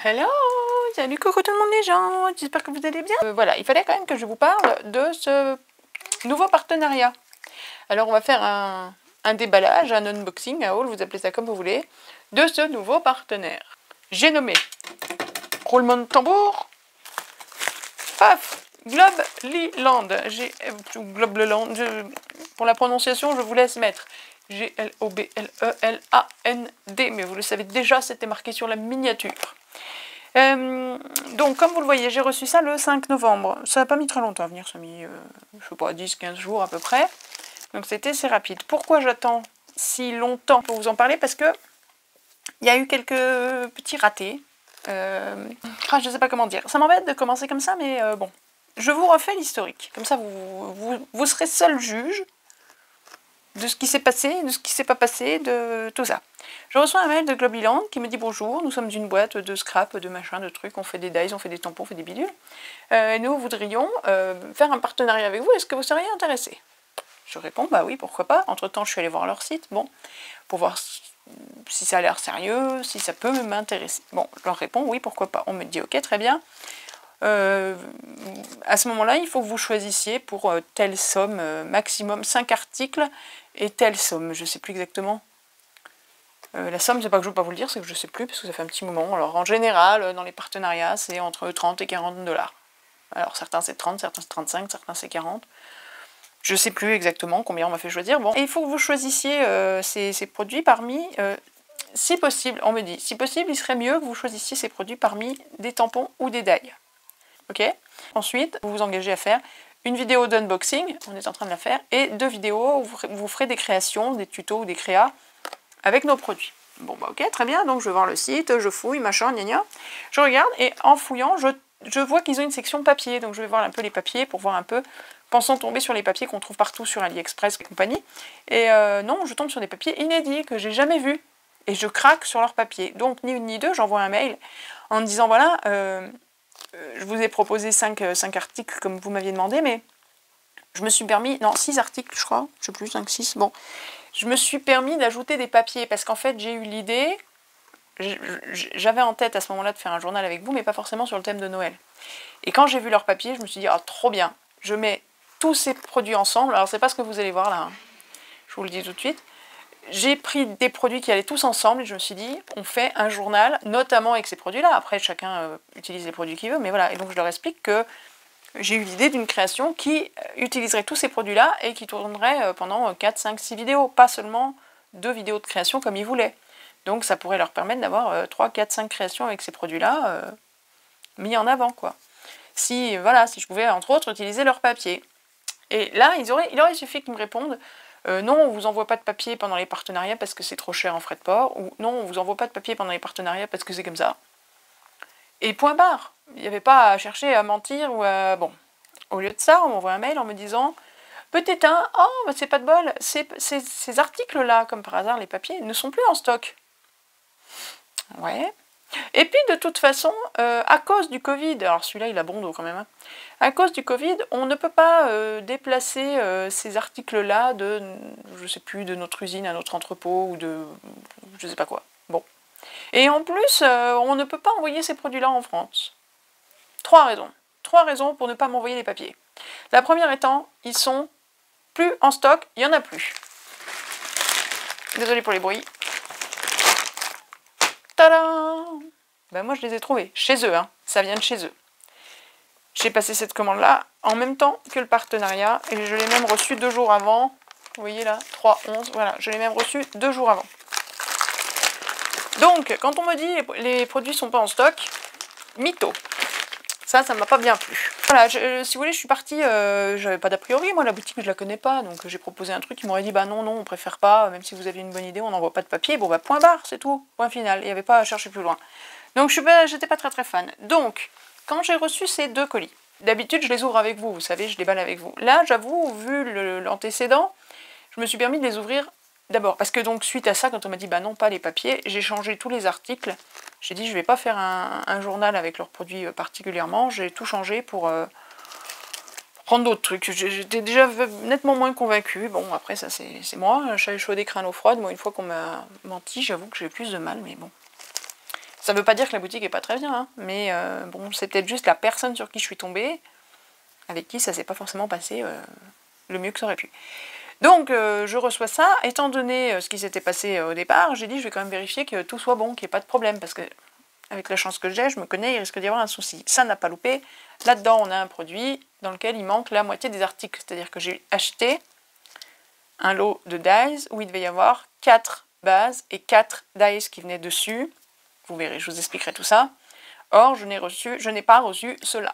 Hello, salut, coucou tout le monde les gens, j'espère que vous allez bien. Voilà, il fallait quand même que je vous parle de ce nouveau partenariat. Alors on va faire un déballage, un unboxing, un haul, vous appelez ça comme vous voulez, de ce nouveau partenaire. J'ai roulement de tambour, paf, Globelyland, Globelyland, pour la prononciation je vous laisse mettre. Globelyland, mais vous le savez déjà, c'était marqué sur la miniature. Donc comme vous le voyez, j'ai reçu ça le 5 novembre. Ça n'a pas mis très longtemps à venir, ça a mis, je sais pas, 10-15 jours à peu près. Donc c'était assez rapide. Pourquoi j'attends si longtemps pour vous en parler? Parce que il y a eu quelques petits ratés. Je ne sais pas comment dire. Ça m'embête de commencer comme ça, mais bon. Je vous refais l'historique. Comme ça, vous serez seul juge de ce qui s'est passé, de ce qui s'est pas passé, de tout ça. Je reçois un mail de Globelyland qui me dit bonjour, nous sommes une boîte de scrap, de machin, de trucs, on fait des dies, on fait des tampons, on fait des bidules. Nous voudrions faire un partenariat avec vous, est-ce que vous seriez intéressé? Je réponds bah oui, pourquoi pas. Entre temps je suis allée voir leur site, bon, pour voir si ça a l'air sérieux, si ça peut m'intéresser. Bon, je leur réponds oui, pourquoi pas. On me dit ok, très bien. À ce moment-là, il faut que vous choisissiez pour telle somme, maximum 5 articles et telle somme, je ne sais plus exactement. La somme, c'est pas que je ne veux pas vous le dire, c'est que je ne sais plus, parce que ça fait un petit moment. Alors en général, dans les partenariats, c'est entre 30 et 40 $. Alors certains c'est 30, certains c'est 35, certains c'est 40. Je ne sais plus exactement combien on m'a fait choisir. Bon. Et il faut que vous choisissiez ces produits parmi, si possible, on me dit, si possible, il serait mieux que vous choisissiez ces produits parmi des tampons ou des dies. Ok. Ensuite, vous vous engagez à faire une vidéo d'unboxing, on est en train de la faire, et 2 vidéos où vous ferez des créations, des tutos ou des créas avec nos produits. Bon bah ok, très bien, donc je vais voir le site, je fouille, machin, gna gna. Je regarde et en fouillant, je vois qu'ils ont une section papier, donc je vais voir un peu les papiers pour voir un peu, pensant tomber sur les papiers qu'on trouve partout sur AliExpress et compagnie. Et non, je tombe sur des papiers inédits que j'ai jamais vus. Et je craque sur leurs papiers. Donc ni une ni deux, j'envoie un mail en me disant voilà, je vous ai proposé 5 articles comme vous m'aviez demandé, mais je me suis permis, non 6 articles je crois, je sais plus, 5, 6, bon. Je me suis permis d'ajouter des papiers parce qu'en fait j'ai eu l'idée, j'avais en tête à ce moment-là de faire un journal avec vous, mais pas forcément sur le thème de Noël. Et quand j'ai vu leurs papiers, je me suis dit, ah trop bien, je mets tous ces produits ensemble, alors c'est pas ce que vous allez voir là, hein. Je vous le dis tout de suite. J'ai pris des produits qui allaient tous ensemble et je me suis dit, on fait un journal, notamment avec ces produits-là. Après, chacun utilise les produits qu'il veut, mais voilà. Et donc je leur explique que j'ai eu l'idée d'une création qui utiliserait tous ces produits-là et qui tournerait pendant 4, 5, 6 vidéos, pas seulement 2 vidéos de création comme ils voulaient. Donc ça pourrait leur permettre d'avoir 3, 4, 5 créations avec ces produits-là mis en avant, quoi. Si, voilà, si je pouvais, entre autres, utiliser leur papier. Et là, il aurait suffi qu'ils me répondent non, on ne vous envoie pas de papier pendant les partenariats parce que c'est trop cher en frais de port, ou non, on ne vous envoie pas de papier pendant les partenariats parce que c'est comme ça. Et point barre. Il n'y avait pas à chercher à mentir ou à... Bon. Au lieu de ça, on m'envoie un mail en me disant peut-être oh, bah c'est pas de bol, ces articles-là, comme par hasard, les papiers, ne sont plus en stock. Ouais. Et puis, de toute façon, à cause du Covid, alors celui-là, il a bon dos quand même, hein, à cause du Covid, on ne peut pas déplacer ces articles-là de, je sais plus, de notre usine à notre entrepôt ou de, je sais pas quoi. Bon. Et en plus, on ne peut pas envoyer ces produits-là en France. 3 raisons. 3 raisons pour ne pas m'envoyer les papiers. La première étant, ils sont plus en stock, il n'y en a plus. Désolée pour les bruits. Tadam! Ben moi je les ai trouvés, chez eux, hein. Ça vient de chez eux. J'ai passé cette commande-là en même temps que le partenariat, et je l'ai même reçu 2 jours avant. Vous voyez là, 3, 11, voilà, je l'ai même reçu 2 jours avant. Donc, quand on me dit les produits sont pas en stock, mytho. Ça ne m'a pas bien plu. Voilà, si vous voulez, je suis partie, j'avais pas d'a priori, moi la boutique je la connais pas, donc j'ai proposé un truc, ils m'auraient dit bah non, on préfère pas, même si vous avez une bonne idée, on n'envoie pas de papier, bon bah point barre, c'est tout, point final, il n'y avait pas à chercher plus loin. Donc j'étais pas très fan. Donc, quand j'ai reçu ces 2 colis, d'habitude je les ouvre avec vous, vous savez, je les balle avec vous. Là, j'avoue, vu l'antécédent, je me suis permis de les ouvrir d'abord, parce que donc suite à ça, quand on m'a dit bah non, pas les papiers, j'ai changé tous les articles. J'ai dit je vais pas faire un journal avec leurs produits particulièrement, j'ai tout changé pour prendre d'autres trucs. J'étais déjà nettement moins convaincue. Bon, après ça c'est moi, chaud des crânes eau froide. Moi une fois qu'on m'a menti, j'avoue que j'ai plus de mal, mais bon. Ça veut pas dire que la boutique est pas très bien, hein, mais bon, c'est peut-être juste la personne sur qui je suis tombée, avec qui ça s'est pas forcément passé le mieux que ça aurait pu. Donc je reçois ça, étant donné ce qui s'était passé au départ, j'ai dit je vais quand même vérifier que tout soit bon, qu'il n'y ait pas de problème, parce que avec la chance que j'ai, je me connais, il risque d'y avoir un souci. Ça n'a pas loupé. Là-dedans, on a un produit dans lequel il manque la moitié des articles, c'est-à-dire que j'ai acheté un lot de dies où il devait y avoir 4 bases et 4 dies qui venaient dessus. Vous verrez, je vous expliquerai tout ça. Or, je n'ai pas reçu cela.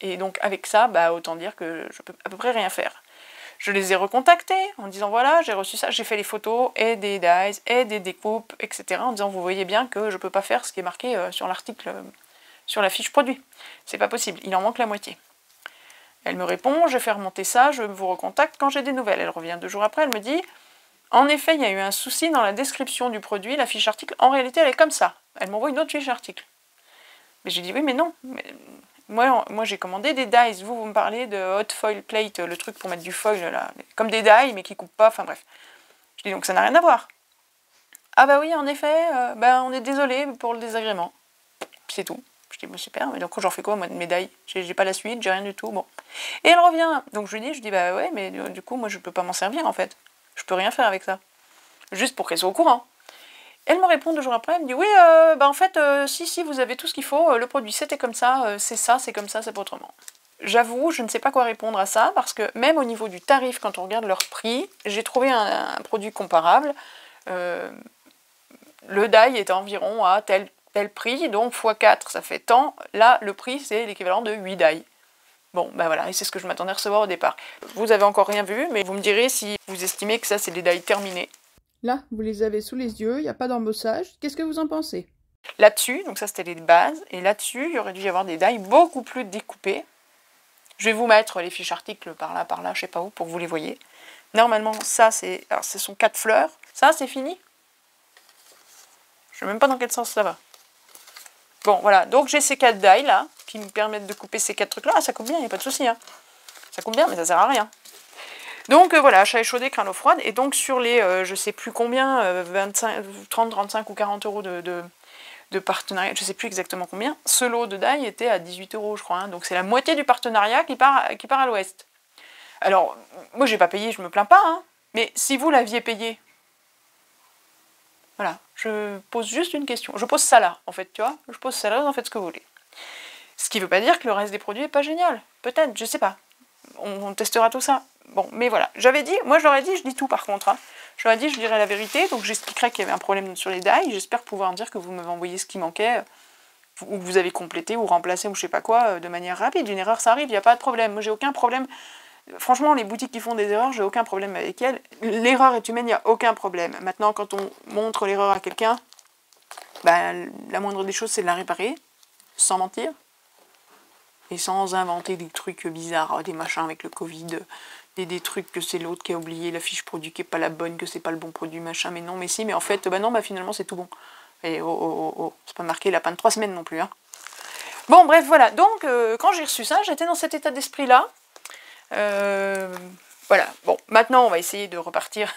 Et donc avec ça, bah, autant dire que je peux à peu près rien faire. Je les ai recontactés en disant voilà, j'ai reçu ça, j'ai fait les photos et des dies et des découpes, etc. En disant vous voyez bien que je peux pas faire ce qui est marqué sur l'article, sur la fiche produit. C'est pas possible, il en manque la moitié. Elle me répond, je fais remonter ça, je vous recontacte quand j'ai des nouvelles. Elle revient 2 jours après, elle me dit en effet, il y a eu un souci dans la description du produit, la fiche article, en réalité elle est comme ça. Elle m'envoie une autre fiche article. Mais j'ai dit oui mais non, moi j'ai commandé des dies, vous me parlez de hot foil plate, le truc pour mettre du foil là, comme des dies mais qui coupent pas, enfin bref. Je dis donc ça n'a rien à voir. Ah bah oui en effet, on est désolé pour le désagrément. C'est tout. Je dis, bon, super, mais donc j'en fais quoi, moi, de médaille? J'ai pas la suite, j'ai rien du tout, bon. Et elle revient, donc je lui dis, bah ouais, mais du coup, moi, je peux pas m'en servir, en fait. Je peux rien faire avec ça. Juste pour qu'elle soit au courant. Elle me répond 2 jours après, elle me dit, oui, en fait, si, vous avez tout ce qu'il faut, le produit, c'était comme ça, c'est comme ça, c'est pas autrement. J'avoue, je ne sais pas quoi répondre à ça, parce que même au niveau du tarif, quand on regarde leur prix, j'ai trouvé un produit comparable. Le die était environ à tel prix, donc x4 ça fait tant, là le prix c'est l'équivalent de 8 die. Bon, ben voilà, et c'est ce que je m'attendais à recevoir au départ. Vous avez encore rien vu, mais vous me direz si vous estimez que ça c'est des die terminés. Là, vous les avez sous les yeux, il n'y a pas d'embossage, qu'est-ce que vous en pensez? Là-dessus, donc ça c'était les bases, et là-dessus il y aurait dû y avoir des die beaucoup plus découpés. Je vais vous mettre les fiches articles par là, je sais pas où, pour que vous les voyez. Normalement ça c'est, alors ce sont 4 fleurs, ça c'est fini. Je sais même pas dans quel sens ça va. Bon, voilà, donc j'ai ces 4 die là, qui me permettent de couper ces 4 trucs là. Ah, ça coupe bien, il n'y a pas de souci. Hein. Ça coupe bien, mais ça sert à rien. Donc voilà, achat échaudé, crâne froide. Et donc sur les, je sais plus combien, 25, 30, 35 ou 40 euros de partenariat, je sais plus exactement combien, ce lot de die était à 18 euros, je crois. Hein. Donc c'est la moitié du partenariat qui part à l'ouest. Alors, moi j'ai pas payé, je me plains pas, hein, mais si vous l'aviez payé, voilà, je pose juste une question. Je pose ça là, en fait, tu vois. Je pose ça là, vous en faites ce que vous voulez. Ce qui veut pas dire que le reste des produits est pas génial. Peut-être, je sais pas. On testera tout ça. Bon, mais voilà. J'avais dit, moi je leur ai dit, je dis tout par contre. Hein. Je leur ai dit, je dirais la vérité, donc j'expliquerai qu'il y avait un problème sur les die. J'espère pouvoir dire que vous m'avez envoyé ce qui manquait, ou que vous avez complété, ou remplacé, ou je sais pas quoi, de manière rapide. Une erreur, ça arrive, il n'y a pas de problème. Moi j'ai aucun problème. Franchement, les boutiques qui font des erreurs, j'ai aucun problème avec elles. L'erreur est humaine, il n'y a aucun problème. Maintenant, quand on montre l'erreur à quelqu'un, la moindre des choses, c'est de la réparer, sans mentir, et sans inventer des trucs bizarres, des machins avec le Covid, des trucs que c'est l'autre qui a oublié, la fiche produit qui n'est pas la bonne, que c'est pas le bon produit, machin, mais non, mais si, mais en fait, non, finalement, c'est tout bon. Et c'est pas marqué lapin de 3 semaines non plus, hein. Bon, bref, voilà. Donc, quand j'ai reçu ça, j'étais dans cet état d'esprit-là. Voilà, bon, maintenant on va essayer de repartir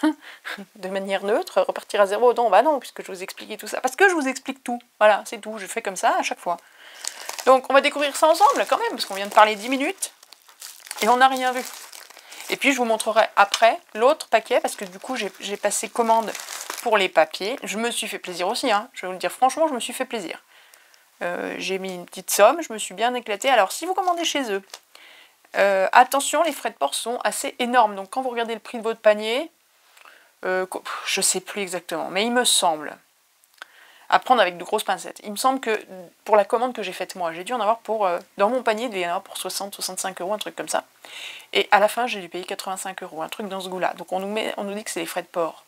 de manière neutre, repartir à zéro. Non, bah non, puisque je vous expliquais tout ça. Parce que je vous explique tout, voilà, c'est tout, je fais comme ça à chaque fois. Donc on va découvrir ça ensemble quand même, parce qu'on vient de parler 10 minutes, et on n'a rien vu. Et puis je vous montrerai après l'autre paquet, parce que du coup j'ai passé commande pour les papiers. Je me suis fait plaisir aussi, hein. Je vais vous le dire franchement, je me suis fait plaisir. J'ai mis une petite somme, je me suis bien éclatée. Alors si vous commandez chez eux, attention, les frais de port sont assez énormes. Donc quand vous regardez le prix de votre panier, je sais plus exactement, mais il me semble, à prendre avec de grosses pincettes, il me semble que pour la commande que j'ai faite moi, j'ai dû en avoir pour, dans mon panier, il devait y en avoir pour 60-65 euros, un truc comme ça. Et à la fin, j'ai dû payer 85 euros, un truc dans ce goût-là. Donc on nous dit que c'est les frais de port.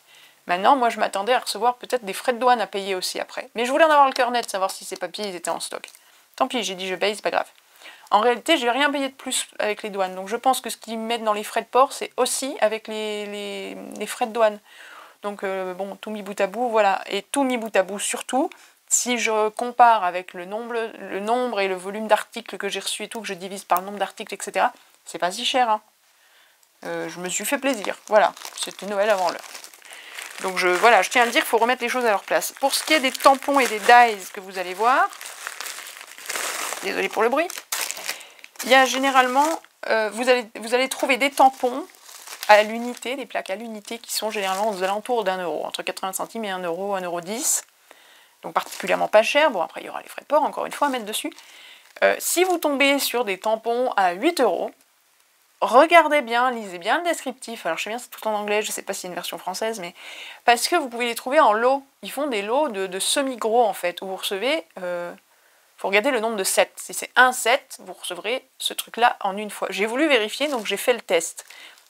Maintenant, moi je m'attendais à recevoir peut-être des frais de douane à payer aussi après. Mais je voulais en avoir le cœur net, savoir si ces papiers ils étaient en stock. Tant pis, j'ai dit je paye, c'est pas grave. En réalité, j'ai rien payé de plus avec les douanes. Donc je pense que ce qu'ils mettent dans les frais de port, c'est aussi avec les frais de douane. Donc bon, tout mis bout à bout, voilà. Et tout mis bout à bout, surtout, si je compare avec le nombre et le volume d'articles que j'ai reçus et tout, que je divise par le nombre d'articles, etc., c'est pas si cher. Hein. Je me suis fait plaisir. Voilà, c'était Noël avant l'heure. Donc voilà, je tiens à le dire, il faut remettre les choses à leur place. Pour ce qui est des tampons et des dies que vous allez voir, désolé pour le bruit, il y a généralement, vous allez trouver des tampons à l'unité, des plaques à l'unité qui sont généralement aux alentours d'1 €, entre 80 centimes et 1 €, 1,10 €. Donc particulièrement pas cher. Bon, après il y aura les frais de port, encore une fois, à mettre dessus. Si vous tombez sur des tampons à 8 €, regardez bien, lisez bien le descriptif. Alors je sais bien, c'est tout en anglais, je sais pas s'il y a une version française, mais parce que vous pouvez les trouver en lots. Ils font des lots de semi-gros en fait, où vous recevez, faut regarder le nombre de sets. Si c'est un set, vous recevrez ce truc-là en une fois. J'ai voulu vérifier, donc j'ai fait le test.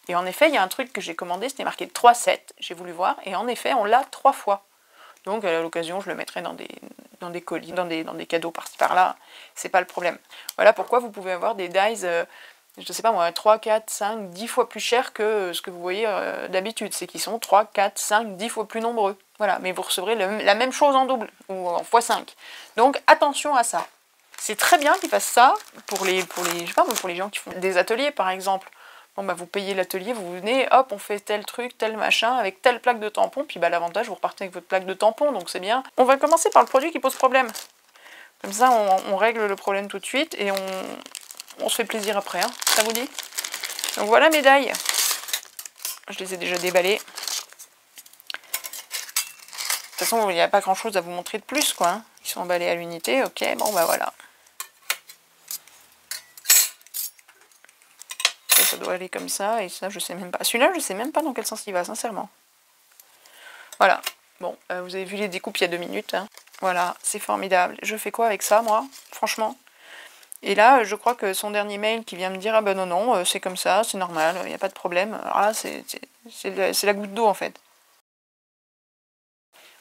Et en effet, il y a un truc que j'ai commandé, c'était marqué 3 sets, j'ai voulu voir, et en effet, on l'a 3 fois. Donc à l'occasion, je le mettrai dans des colis, dans des cadeaux par-ci par-là, c'est pas le problème. Voilà pourquoi vous pouvez avoir des dies, je sais pas moi, 3, 4, 5, 10 fois plus chers que ce que vous voyez d'habitude. C'est qu'ils sont 3, 4, 5, 10 fois plus nombreux. Voilà, mais vous recevrez la même chose en double, ou en x5. Donc attention à ça. C'est très bien qu'ils fassent ça pour les gens qui font des ateliers par exemple. Bon bah vous payez l'atelier, vous venez, hop, on fait tel truc, tel machin, avec telle plaque de tampon, puis bah l'avantage, vous repartez avec votre plaque de tampon, donc c'est bien. On va commencer par le produit qui pose problème. Comme ça, on règle le problème tout de suite, et on se fait plaisir après, hein. Ça vous dit? Donc voilà mes die. Je les ai déjà déballés. De toute façon, il n'y a pas grand chose à vous montrer de plus, quoi, hein. Ils sont emballés à l'unité, ok, bon bah voilà. Ça doit aller comme ça, et ça je sais même pas. Celui-là je sais même pas dans quel sens il va, sincèrement. Voilà, bon, vous avez vu les découpes il y a 2 minutes, hein. Voilà, c'est formidable. Je fais quoi avec ça, moi, franchement? Et là, je crois que son dernier mail qui vient me dire, ah ben non, c'est comme ça, c'est normal, il n'y a pas de problème. Alors là, c'est la goutte d'eau, en fait.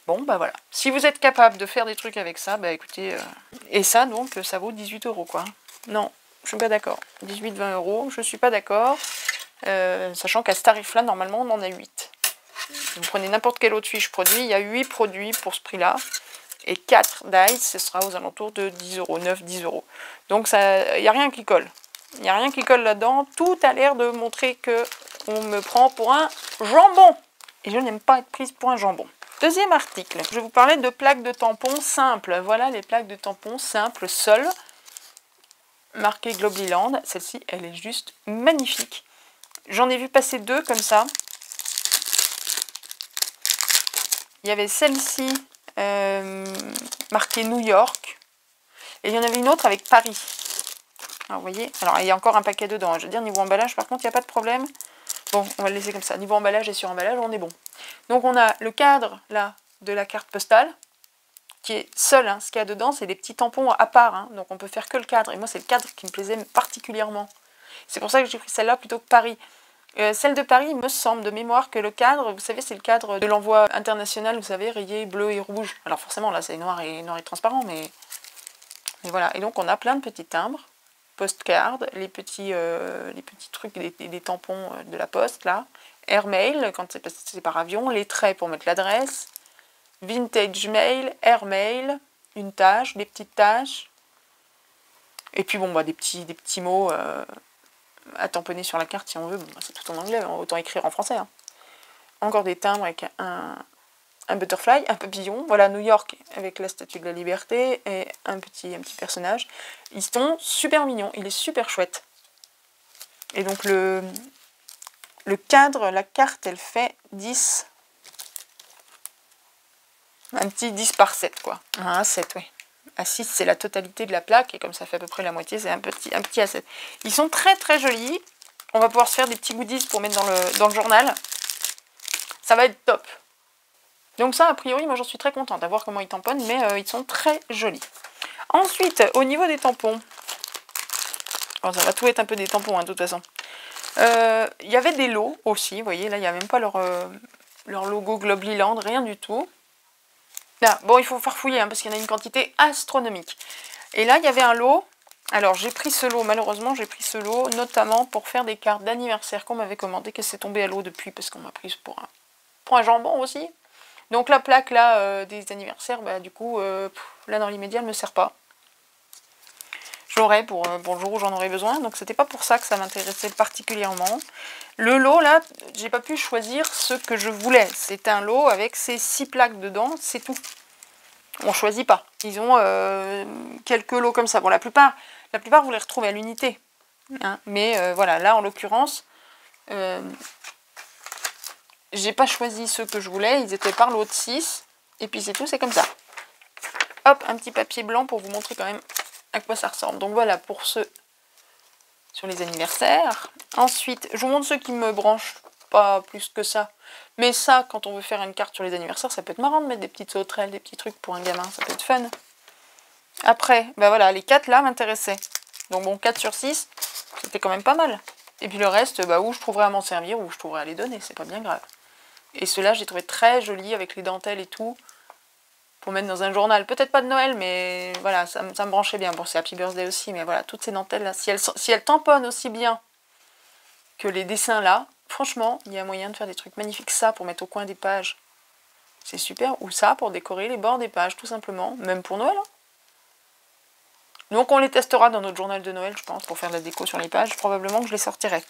Bon, bah voilà. Si vous êtes capable de faire des trucs avec ça, bah écoutez... Et ça, donc, ça vaut 18 €, quoi. Non, je suis pas d'accord. 18-20 €, je suis pas d'accord. Sachant qu'à ce tarif-là, normalement, on en a 8. Vous prenez n'importe quelle autre fiche produit, il y a 8 produits pour ce prix-là. Et 4 dies, ce sera aux alentours de 10 €, 9, 10 €. Donc il n'y a rien qui colle. Il n'y a rien qui colle là-dedans. Tout a l'air de montrer que on me prend pour un jambon. Et je n'aime pas être prise pour un jambon. Deuxième article. Je vais vous parler de plaques de tampons simples. Voilà les plaques de tampons simples, seules. Marquée Globliland. Celle-ci, elle est juste magnifique. J'en ai vu passer 2 comme ça. Il y avait celle-ci marquée New York. Et il y en avait une autre avec Paris. Alors vous voyez, alors il y a encore un paquet dedans. Je veux dire, niveau emballage, par contre, il n'y a pas de problème. Bon, on va le laisser comme ça. Niveau emballage et sur emballage, on est bon. Donc on a le cadre, là, de la carte postale, qui est seul. Hein. Ce qu'il y a dedans, c'est des petits tampons à part. Hein. Donc on peut faire que le cadre. Et moi, c'est le cadre qui me plaisait particulièrement. C'est pour ça que j'ai pris celle-là plutôt que Paris. Celle de Paris, il me semble de mémoire que le cadre, vous savez, c'est le cadre de l'envoi international, vous savez, rayé bleu et rouge. Alors forcément, là, c'est noir et transparent, mais voilà. Et donc, on a plein de petits timbres, postcards, les petits trucs, des tampons de la poste, là. Airmail, quand c'est par avion, les traits pour mettre l'adresse, vintage mail, airmail, une tâche, des petites tâches. Et puis, bon, bah, des petits mots... à tamponner sur la carte si on veut, bon, c'est tout en anglais, autant écrire en français. Hein. Encore des timbres avec un butterfly, un papillon, voilà New York avec la statue de la liberté et un petit personnage. Ils sont super mignons, il est super chouette. Et donc le cadre, la carte, elle fait 10, un petit 10 par 7 quoi. Un 7, oui. À 6, c'est la totalité de la plaque, et comme ça fait à peu près la moitié, c'est un petit A7. Ils sont très très jolis. On va pouvoir se faire des petits goodies pour mettre dans le journal. Ça va être top. Donc ça, a priori, moi j'en suis très contente à voir comment ils tamponnent, mais ils sont très jolis. Ensuite, au niveau des tampons, bon, ça va tout être un peu des tampons, hein, de toute façon. Il y avait des lots aussi, vous voyez, là il n'y a même pas leur logo Globliland, rien du tout. Là, bon, il faut farfouiller hein, parce qu'il y en a une quantité astronomique. Et là, il y avait un lot. Alors, j'ai pris ce lot, malheureusement, j'ai pris ce lot, notamment pour faire des cartes d'anniversaire qu'on m'avait commandé, qu'elle s'est tombée à l'eau depuis, parce qu'on m'a prise pour un jambon aussi. Donc, la plaque, là, des anniversaires, bah, du coup, là, dans l'immédiat, elle ne me sert pas. l'aurai pour le jour où j'en aurai besoin. Donc c'était pas pour ça que ça m'intéressait particulièrement. Le lot là, j'ai pas pu choisir ce que je voulais. C'est un lot avec ces 6 plaques dedans, c'est tout. On choisit pas. Ils ont quelques lots comme ça. Bon, la plupart vous les retrouvez à l'unité. Hein. Mais voilà, là en l'occurrence, j'ai pas choisi ceux que je voulais. Ils étaient par lot de 6. Et puis c'est tout, c'est comme ça. Hop, un petit papier blanc pour vous montrer quand même à quoi ça ressemble. Donc voilà pour ceux sur les anniversaires. Ensuite, je vous montre ceux qui me branchent pas plus que ça. Mais ça, quand on veut faire une carte sur les anniversaires, ça peut être marrant de mettre des petites sauterelles, des petits trucs pour un gamin, ça peut être fun. Après, bah voilà, les 4 là m'intéressaient. Donc bon, 4 sur 6, c'était quand même pas mal. Et puis le reste, bah où je trouverais à m'en servir, ou je trouverais à les donner, c'est pas bien grave. Et ceux-là, j'ai trouvé très jolis avec les dentelles et tout. Pour mettre dans un journal, peut-être pas de Noël, mais voilà, ça me branchait bien. Bon, c'est Happy Birthday aussi, mais voilà, toutes ces dentelles là, si elles tamponnent aussi bien que les dessins là, franchement, il y a moyen de faire des trucs magnifiques. Ça, pour mettre au coin des pages, c'est super. Ou ça, pour décorer les bords des pages, tout simplement, même pour Noël. Hein. Donc on les testera dans notre journal de Noël, je pense, pour faire de la déco sur les pages. Probablement que je les sortirai.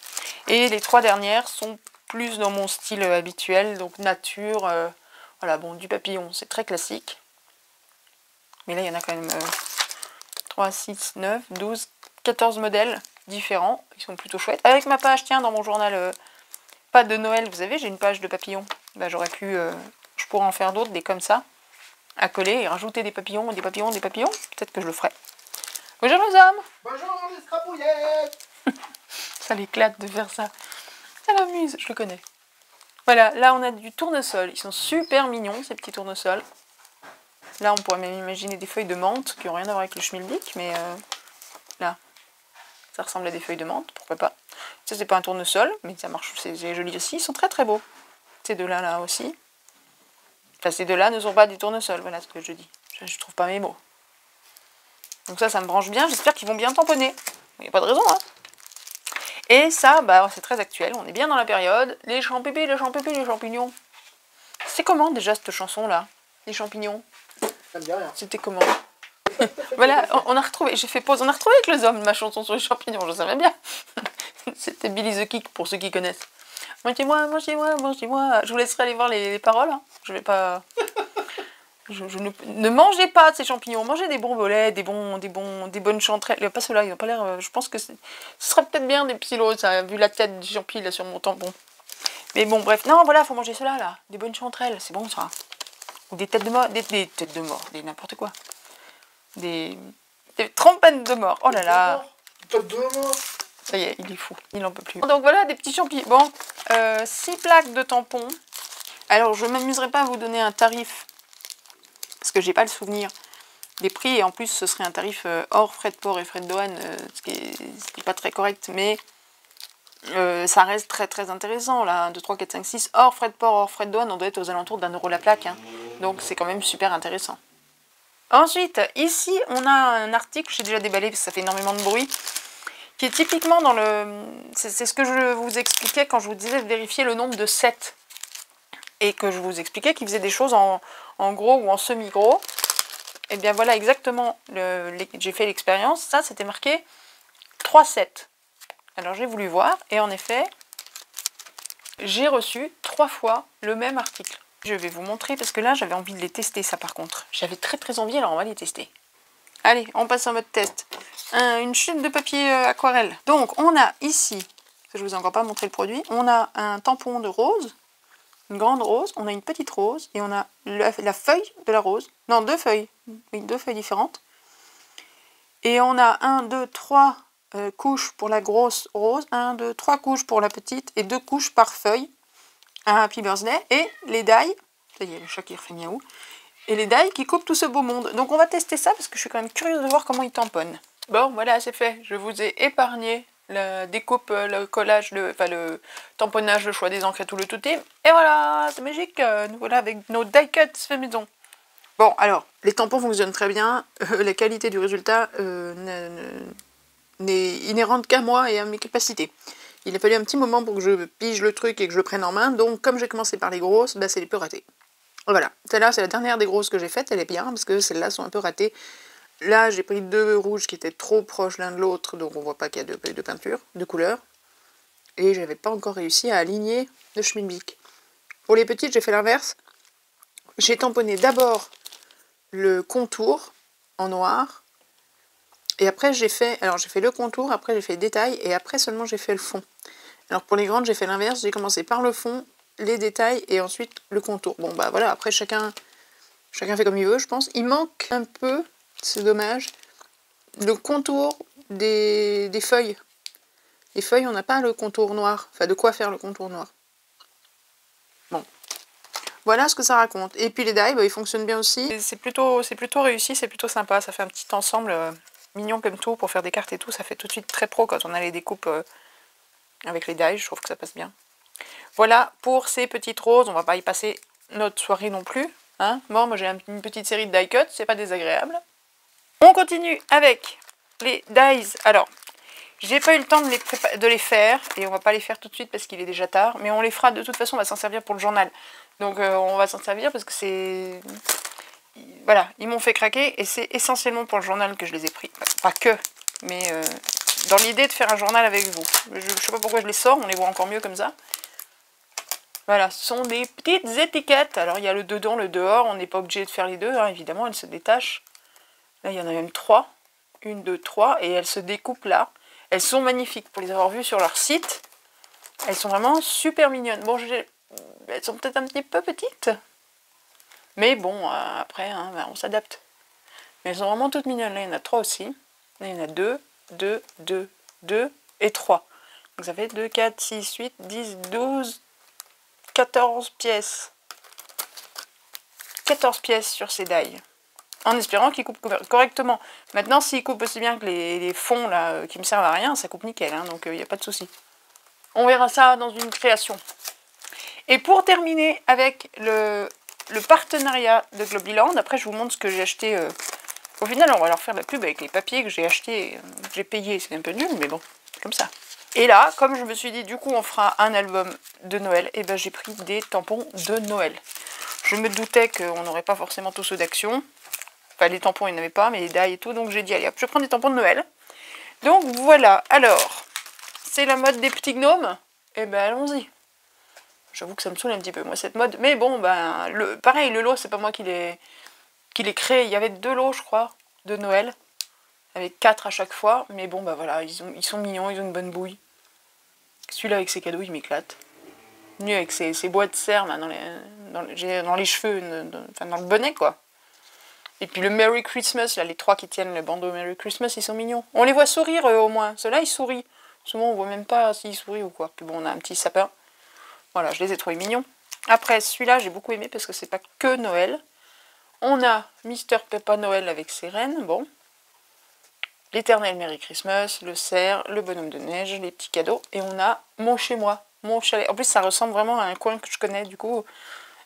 Et les 3 dernières sont plus dans mon style habituel, donc nature, voilà, bon, du papillon, c'est très classique. Mais là, il y en a quand même 3, 6, 9, 12, 14 modèles différents. Ils sont plutôt chouettes. Avec ma page, tiens, dans mon journal, pas de Noël, vous savez, j'ai une page de papillons. Bah, j'aurais pu, je pourrais en faire d'autres, des comme ça, à coller et rajouter des papillons, des papillons, des papillons. Peut-être que je le ferai. Bonjour les hommes. Bonjour les scrapouillettes. Ça l'éclate de faire ça. Ça l'amuse, je le connais. Voilà, là on a du tournesol. Ils sont super mignons, ces petits tournesols. Là, on pourrait même imaginer des feuilles de menthe qui n'ont rien à voir avec le schmilblick, mais là, ça ressemble à des feuilles de menthe, pourquoi pas. Ça, c'est pas un tournesol, mais ça marche, c'est joli aussi. Ils sont très très beaux. Ces deux-là, là aussi. Enfin, ces deux-là ne sont pas des tournesols, voilà ce que je dis. Je trouve pas mes mots. Donc ça me branche bien. J'espère qu'ils vont bien tamponner. Il n'y a pas de raison, hein. Et ça, bah, c'est très actuel. On est bien dans la période. Les champignons, les champignons, les champignons. C'est comment déjà cette chanson-là? Les champignons. Ça me dit rien. C'était comment? Voilà, on a retrouvé, j'ai fait pause, on a retrouvé avec les hommes ma chanson sur les champignons, je savais bien. C'était Billy the Kick pour ceux qui connaissent. Mangez-moi, mangez-moi, mangez-moi. Je vous laisserai aller voir les paroles. Hein. Je vais pas. Ne mangez pas ces champignons, mangez des bons bolets, des bonnes chanterelles. Pas ceux-là, ils n'ont pas l'air. Je pense que ce serait peut-être bien des psylos, ça, vu la tête du champi là sur mon tampon. Mais bon, bref. Non, voilà, faut manger ceux-là, là. Des bonnes chanterelles, c'est bon ça. Ou des têtes de mort, des têtes de mort, des n'importe quoi. Des trompettes de mort. Oh là là. Tête de mort. Ça y est, il est fou, il n'en peut plus. Donc voilà, des petits champignons. Bon, 6 plaques de tampons. Alors, je ne m'amuserai pas à vous donner un tarif, parce que j'ai pas le souvenir des prix, et en plus, ce serait un tarif hors frais de port et frais de douane, ce qui est pas très correct, mais ça reste très très intéressant. Là, 1, 2, 3, 4, 5, 6, hors frais de port, hors frais de douane, on doit être aux alentours d'1 € la plaque. Hein. Donc, c'est quand même super intéressant. Ensuite, ici, on a un article, j'ai déjà déballé parce que ça fait énormément de bruit, qui est typiquement dans le... C'est ce que je vous expliquais quand je vous disais de vérifier le nombre de sets. Et que je vous expliquais qu'il faisait des choses en gros ou en semi-gros. Et bien voilà exactement, j'ai fait l'expérience. Ça, c'était marqué 3 sets. Alors j'ai voulu voir, et en effet, j'ai reçu 3 fois le même article. Je vais vous montrer, parce que là, j'avais envie de les tester, ça par contre. J'avais très très envie, alors on va les tester. Allez, on passe en mode test. Une chute de papier aquarelle. Donc, on a ici, je ne vous ai encore pas montré le produit, on a un tampon de rose, une grande rose, on a une petite rose, et on a la feuille de la rose. Non, 2 feuilles. Oui, 2 feuilles différentes. Et on a 1, 2, 3 couches pour la grosse rose, 1, 2, 3 couches pour la petite, et 2 couches par feuille. Un Happy Birthday, et les die, ça y est, le chat qui refait miaou, et les die qui coupent tout ce beau monde. Donc on va tester ça, parce que je suis quand même curieuse de voir comment ils tamponnent. Bon, voilà, c'est fait. Je vous ai épargné la découpe, le collage, le tamponnage, le choix des encres et tout le touté. Et voilà, c'est magique. Nous voilà avec nos die cuts fait maison. Bon, alors, les tampons fonctionnent très bien. La qualité du résultat n'est inhérente qu'à moi et à mes capacités. Il a fallu un petit moment pour que je pige le truc et que je le prenne en main. Donc, comme j'ai commencé par les grosses, bah, c'est les peu ratées. Voilà, celle-là, c'est la dernière des grosses que j'ai faites. Elle est bien, parce que celles-là sont un peu ratées. Là, j'ai pris 2 rouges qui étaient trop proches l'un de l'autre, donc on voit pas qu'il y a deux peintures, de couleurs. Et j'avais pas encore réussi à aligner le Schmilblick. Pour les petites, j'ai fait l'inverse. J'ai tamponné d'abord le contour en noir. Et après, j'ai fait le contour, après j'ai fait le détail, et après seulement j'ai fait le fond. Alors pour les grandes, j'ai fait l'inverse. J'ai commencé par le fond, les détails, et ensuite le contour. Bon, bah voilà, après chacun fait comme il veut, je pense. Il manque un peu, c'est dommage, le contour des feuilles. Les feuilles, on n'a pas le contour noir. Enfin, de quoi faire le contour noir. Bon. Voilà ce que ça raconte. Et puis les die, bah, ils fonctionnent bien aussi. C'est plutôt réussi, c'est plutôt sympa. Ça fait un petit ensemble mignon comme tout pour faire des cartes et tout. Ça fait tout de suite très pro quand on a les découpes avec les die. Je trouve que ça passe bien. Voilà pour ces petites roses. On va pas y passer notre soirée non plus. Hein. Bon, moi j'ai une petite série de die cut. C'est pas désagréable. On continue avec les dies. Alors, j'ai pas eu le temps de les faire, et on va pas les faire tout de suite parce qu'il est déjà tard, mais on les fera de toute façon, on va s'en servir pour le journal. Donc on va s'en servir parce que c'est... Voilà, ils m'ont fait craquer, et c'est essentiellement pour le journal que je les ai pris. Pas que, mais dans l'idée de faire un journal avec vous. Je sais pas pourquoi je les sors, on les voit encore mieux comme ça. Voilà, ce sont des petites étiquettes. Alors il y a le dedans, le dehors, on n'est pas obligé de faire les deux, hein, évidemment, elles se détachent. Là, il y en a même 3. 1, 2, 3. Et elles se découpent là. Elles sont magnifiques pour les avoir vues sur leur site. Elles sont vraiment super mignonnes. Bon, elles sont peut-être un petit peu petites. Mais bon, après, hein, on s'adapte. Mais elles sont vraiment toutes mignonnes. Là, il y en a 3 aussi. Là, il y en a 2, 2, 2, 2 et 3. Donc ça fait 2, 4, 6, 8, 10, 12, 14 pièces. 14 pièces sur ces die. En espérant qu'ils coupent correctement. Maintenant, s'ils coupent aussi bien que les fonds là, qui me servent à rien, ça coupe nickel, hein, donc il n'y a pas de souci. On verra ça dans une création. Et pour terminer avec le partenariat de Globiland, après je vous montre ce que j'ai acheté. Au final, on va leur faire de la pub avec les papiers que j'ai achetés, que j'ai payés, c'est un peu nul, mais bon, c'est comme ça. Et là, comme je me suis dit, du coup, on fera un album de Noël, et ben j'ai pris des tampons de Noël. Je me doutais qu'on n'aurait pas forcément tous ceux d'Action. Enfin, les tampons, il n'y en avait pas, mais les die et tout. Donc, j'ai dit, allez, hop, je prends des tampons de Noël. Donc, voilà. Alors, c'est la mode des petits gnomes. Eh ben, allons-y. J'avoue que ça me saoule un petit peu, moi, cette mode. Mais bon, ben, pareil, le lot, c'est pas moi qui l'ai créé. Il y avait 2 lots, je crois, de Noël. Avec 4 à chaque fois. Mais bon, ben voilà, ils sont mignons, ils ont une bonne bouille. Celui-là, avec ses cadeaux, il m'éclate. Mieux avec ses boîtes de serre, là, dans les cheveux, enfin, dans le bonnet, quoi. Et puis le Merry Christmas, là, les 3 qui tiennent le bandeau Merry Christmas, ils sont mignons. On les voit sourire au moins. Ceux-là, ils sourient. Souvent, on voit même pas s'ils sourient ou quoi. Puis bon, on a un petit sapin. Voilà, je les ai trouvés mignons. Après, celui-là, j'ai beaucoup aimé parce que c'est pas que Noël. On a Mister Papa Noël avec ses reines, bon. L'éternel Merry Christmas, le cerf, le bonhomme de neige, les petits cadeaux. Et on a mon chez moi, mon chalet. En plus, ça ressemble vraiment à un coin que je connais, du coup,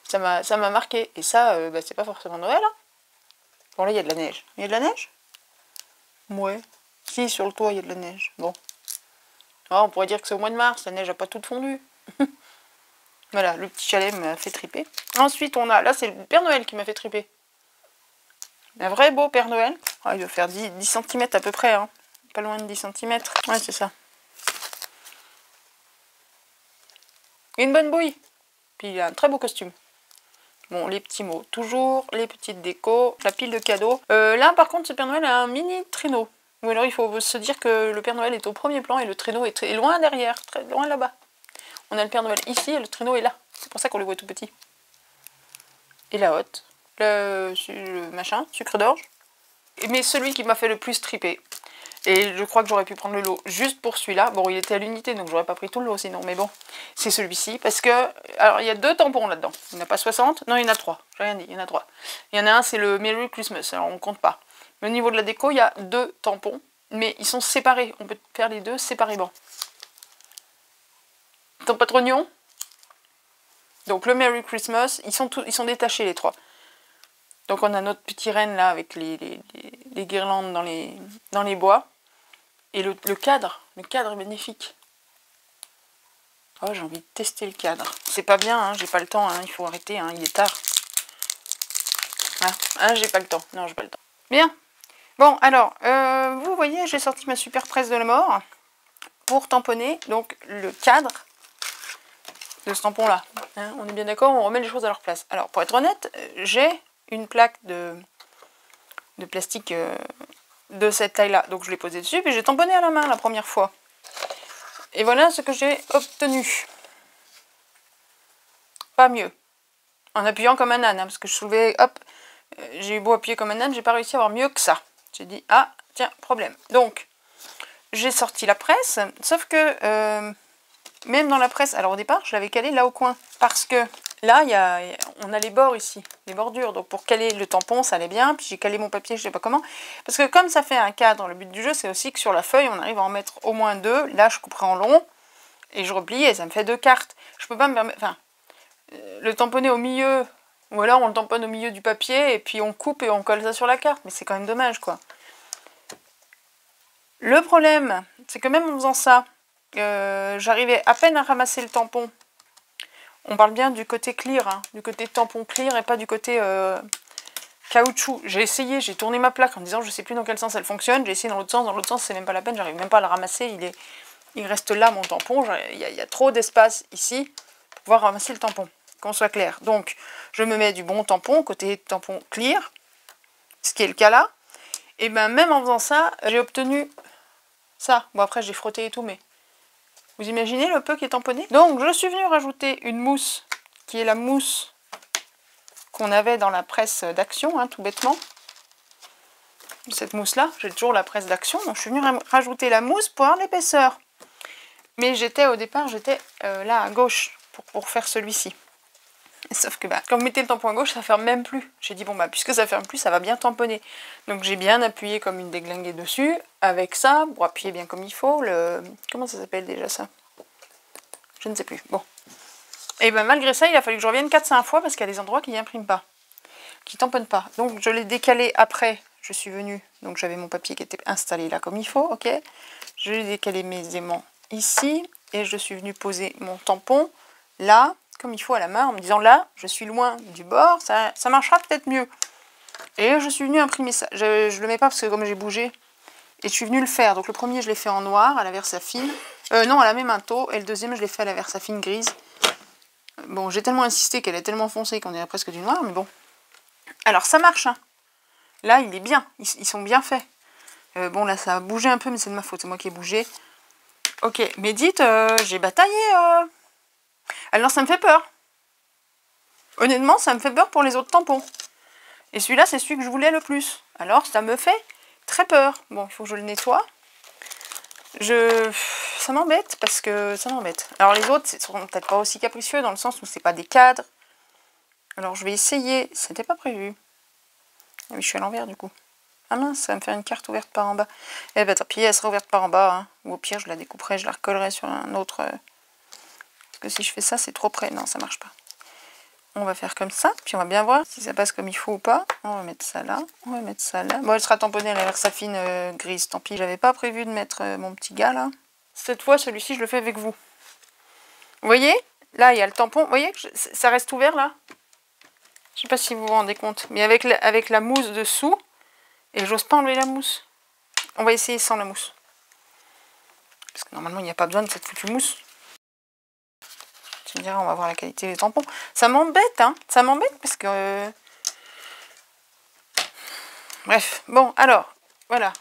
ça m'a marqué. Et ça, bah, c'est pas forcément Noël, hein. Bon, là, il y a de la neige. Il y a de la neige? Ouais. Si, sur le toit, il y a de la neige. Bon. Ah, on pourrait dire que c'est au mois de mars, la neige n'a pas toute fondu. Voilà, le petit chalet m'a fait triper. Ensuite, on a... Là, c'est le Père Noël qui m'a fait triper. Un vrai beau Père Noël. Ah, il doit faire 10 cm à peu près, hein. Pas loin de 10 cm. Ouais, c'est ça. Une bonne bouille. Puis, il a un très beau costume. Bon, les petits mots, toujours les petites décos, la pile de cadeaux. Là, par contre, ce Père Noël a un mini traîneau. Ou alors, il faut se dire que le Père Noël est au premier plan et le traîneau est loin derrière, très loin là-bas. On a le Père Noël ici et le traîneau est là. C'est pour ça qu'on le voit tout petit. Et la hotte, le machin, sucre d'orge. Mais celui qui m'a fait le plus triper, et je crois que j'aurais pu prendre le lot juste pour celui-là. Bon, il était à l'unité, donc j'aurais pas pris tout le lot sinon, mais bon. C'est celui-ci, parce que... Alors, il y a 2 tampons là-dedans. Il n'y en a pas 60. Non, il y en a 3. J'ai rien dit, il y en a 3. Il y en a un, c'est le Merry Christmas, alors on compte pas. Mais au niveau de la déco, il y a 2 tampons, mais ils sont séparés. On peut faire les 2 séparément. Tampon oignon. Donc, le Merry Christmas, ils sont détachés, les 3. Donc, on a notre petit renne, là, avec les guirlandes dans les bois. Et le cadre est magnifique. Oh, j'ai envie de tester le cadre. C'est pas bien, hein, j'ai pas le temps, hein, il faut arrêter, hein, il est tard. Ah, j'ai pas le temps. Non, j'ai pas le temps. Bien. Bon, alors, vous voyez, j'ai sorti ma super presse de la mort pour tamponner donc le cadre de ce tampon-là. Hein, on est bien d'accord, on remet les choses à leur place. Alors, pour être honnête, j'ai une plaque de plastique de cette taille-là. Donc, je l'ai posée dessus, puis j'ai tamponné à la main la première fois. Et voilà ce que j'ai obtenu. Pas mieux. En appuyant comme un âne, hein, parce que je soulevais, hop, j'ai eu beau appuyer comme un âne, j'ai pas réussi à avoir mieux que ça. J'ai dit, ah, tiens, problème. Donc, j'ai sorti la presse, sauf que, même dans la presse, alors au départ, je l'avais calée là au coin, parce que là, on a les bords ici, les bordures, donc pour caler le tampon, ça allait bien, puis j'ai calé mon papier, je sais pas comment, parce que comme ça fait un cadre, le but du jeu, c'est aussi que sur la feuille, on arrive à en mettre au moins 2, là, je couperai en long, et je replie, et ça me fait 2 cartes. Je peux pas me permettre, enfin, le tamponner au milieu, ou alors on le tamponne au milieu du papier, et puis on coupe et on colle ça sur la carte, mais c'est quand même dommage, quoi. Le problème, c'est que même en faisant ça, j'arrivais à peine à ramasser le tampon. On parle bien du côté clear, hein, du côté tampon clear et pas du côté caoutchouc. J'ai essayé, j'ai tourné ma plaque en disant je sais plus dans quel sens elle fonctionne, j'ai essayé dans l'autre sens c'est même pas la peine, j'arrive même pas à le ramasser, il reste là mon tampon, il y a trop d'espace ici pour pouvoir ramasser le tampon, qu'on soit clair. Donc je me mets du bon tampon, côté tampon clear, ce qui est le cas là, et ben même en faisant ça, j'ai obtenu ça. Bon après j'ai frotté et tout, mais vous imaginez le peu qui est tamponné? Donc je suis venue rajouter une mousse, qui est la mousse qu'on avait dans la presse d'Action, hein, tout bêtement. Cette mousse-là, j'ai toujours la presse d'Action, donc je suis venue rajouter la mousse pour avoir l'épaisseur. Mais au départ, j'étais là à gauche, pour faire celui-ci. Sauf que quand vous mettez le tampon à gauche, ça ferme même plus. J'ai dit, bon puisque ça ferme plus, ça va bien tamponner. Donc j'ai bien appuyé comme une déglinguée dessus, avec ça, pour appuyer bien comme il faut, comment ça s'appelle déjà ça? Je ne sais plus. Bon. Et malgré ça, il a fallu que je revienne 4-5 fois, parce qu'il y a des endroits qui n'impriment pas, qui tamponnent pas. Donc je l'ai décalé après, je suis venue, donc j'avais mon papier qui était installé là comme il faut, ok. Je l'ai décalé mes aimants ici, et je suis venue poser mon tampon là, comme il faut à la main, en me disant là, je suis loin du bord, ça marchera peut-être mieux. Et je suis venue imprimer ça. Je le mets pas parce que comme j'ai bougé, et je suis venue le faire. Donc le premier, je l'ai fait en noir, à la Versafine. Non, à la Memento, et le deuxième, je l'ai fait à la Versafine grise. Bon, j'ai tellement insisté qu'elle est tellement foncée qu'on dirait presque du noir, mais bon. Alors ça marche, hein. Là, il est bien, ils sont bien faits. Bon, là, ça a bougé un peu, mais c'est de ma faute, c'est moi qui ai bougé. Ok, mais dites, j'ai bataillé. Alors ça me fait peur. Honnêtement, ça me fait peur pour les autres tampons. Et celui-là, c'est celui que je voulais le plus. Alors, ça me fait très peur. Bon, il faut que je le nettoie. Ça m'embête, parce que ça m'embête. Alors les autres, ils seront peut-être pas aussi capricieux, dans le sens où c'est pas des cadres. Alors je vais essayer. C'était pas prévu. Ah oui, je suis à l'envers du coup. Ah mince, ça va me faire une carte ouverte par en bas. Eh ben tant pis, elle sera ouverte par en bas. Hein. Ou au pire, je la découperai, je la recollerai sur un autre. Parce que si je fais ça, c'est trop près. Non, ça marche pas. On va faire comme ça, puis on va bien voir si ça passe comme il faut ou pas. On va mettre ça là, on va mettre ça là. Bon, elle sera tamponnée à la Versafine grise, tant pis. J'avais pas prévu de mettre mon petit gars là. Cette fois, celui-ci, je le fais avec vous. Vous voyez? Là, il y a le tampon. Vous voyez que ça reste ouvert là? Je sais pas si vous vous rendez compte. Mais avec la mousse dessous, et j'ose pas enlever la mousse. On va essayer sans la mousse. Parce que normalement, il n'y a pas besoin de cette foutue mousse. Tu me diras, on va voir la qualité des tampons. Ça m'embête, hein. Ça m'embête parce que... Bref. Bon, alors, voilà.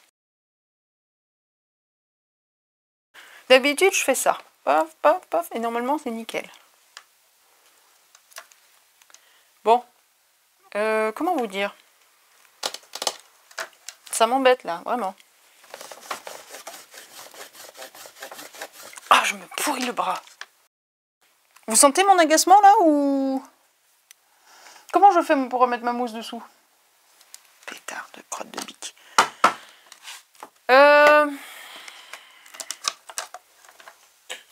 D'habitude, je fais ça. Paf, paf, paf. Et normalement, c'est nickel. Bon. Comment vous dire? Ça m'embête, là. Vraiment. Ah, je me pourris le bras. Vous sentez mon agacement, là, ou... Comment je fais pour remettre ma mousse dessous? Pétard de crotte de bique.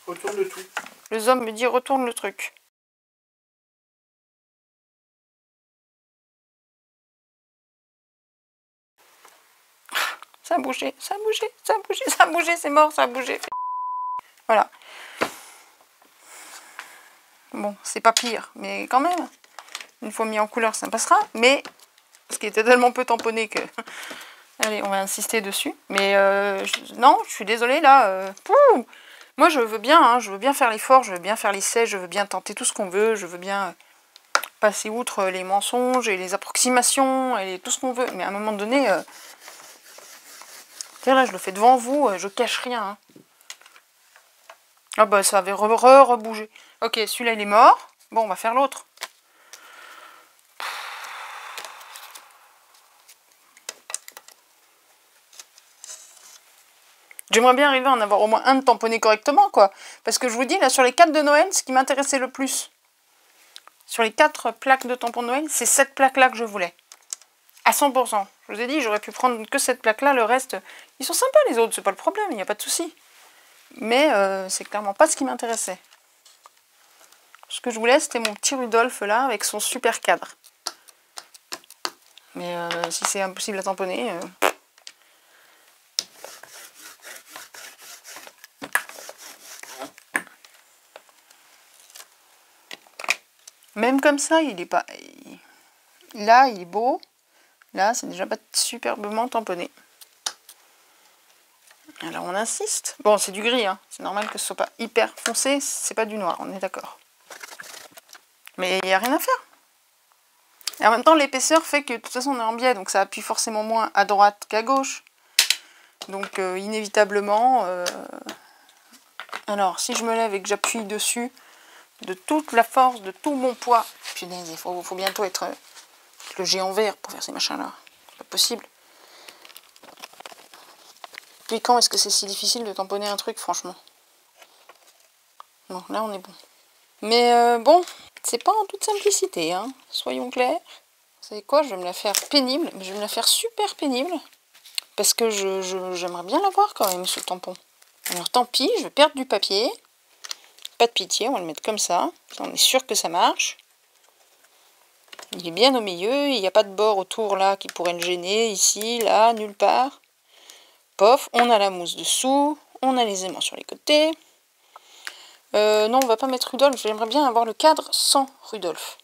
Retourne le tout. Le zombie me dit retourne le truc. Ça a bougé, ça a bougé, ça a bougé, ça a bougé, c'est mort, ça a bougé. Voilà. Bon, c'est pas pire, mais quand même, une fois mis en couleur, ça passera. Mais ce qui était tellement peu tamponné que Allez, on va insister dessus. Mais non, je suis désolée là. Moi je veux bien, hein, je veux bien faire l'effort, je veux bien faire l'essai, je veux bien tenter tout ce qu'on veut, je veux bien passer outre les mensonges et les approximations et tout ce qu'on veut. Mais à un moment donné, là je le fais devant vous, je cache rien. Hein. Ah bah ça avait rebougé. Ok, celui-là il est mort. Bon, on va faire l'autre. J'aimerais bien arriver à en avoir au moins un de tamponné correctement, quoi. Parce que je vous dis, là, sur les 4 de Noël, ce qui m'intéressait le plus, sur les 4 plaques de tampons de Noël, c'est cette plaque-là que je voulais. À 100%. Je vous ai dit, j'aurais pu prendre que cette plaque-là, le reste, ils sont sympas les autres, c'est pas le problème, il n'y a pas de souci. Mais c'est clairement pas ce qui m'intéressait. Ce que je voulais, c'était mon petit Rudolph, là, avec son super cadre. Mais si c'est impossible à tamponner... Même comme ça, il est pas... Là, il est beau. Là, c'est déjà pas superbement tamponné. Alors, on insiste. Bon, c'est du gris, hein. C'est normal que ce soit pas hyper foncé. C'est pas du noir, on est d'accord. Mais il n'y a rien à faire. Et en même temps, l'épaisseur fait que, de toute façon, on est en biais. Donc, ça appuie forcément moins à droite qu'à gauche. Donc, inévitablement... Alors, si je me lève et que j'appuie dessus... de toute la force, de tout mon poids. Punaise, il faut bientôt être le géant vert pour faire ces machins-là. C'est pas possible. Puis quand est-ce que c'est si difficile de tamponner un truc, franchement? Bon, là on est bon. Mais bon, c'est pas en toute simplicité, hein. Soyons clairs. Vous savez quoi, je vais me la faire pénible, mais je vais me la faire super pénible. Parce que j'aimerais bien l'avoir quand même, ce tampon. Alors tant pis, je vais perdre du papier. Pas de pitié, on va le mettre comme ça. On est sûr que ça marche. Il est bien au milieu, il n'y a pas de bord autour là qui pourrait le gêner. Ici, là, nulle part. Pof, on a la mousse dessous. On a les aimants sur les côtés. Non, on va pas mettre Rudolph. J'aimerais bien avoir le cadre sans Rudolph.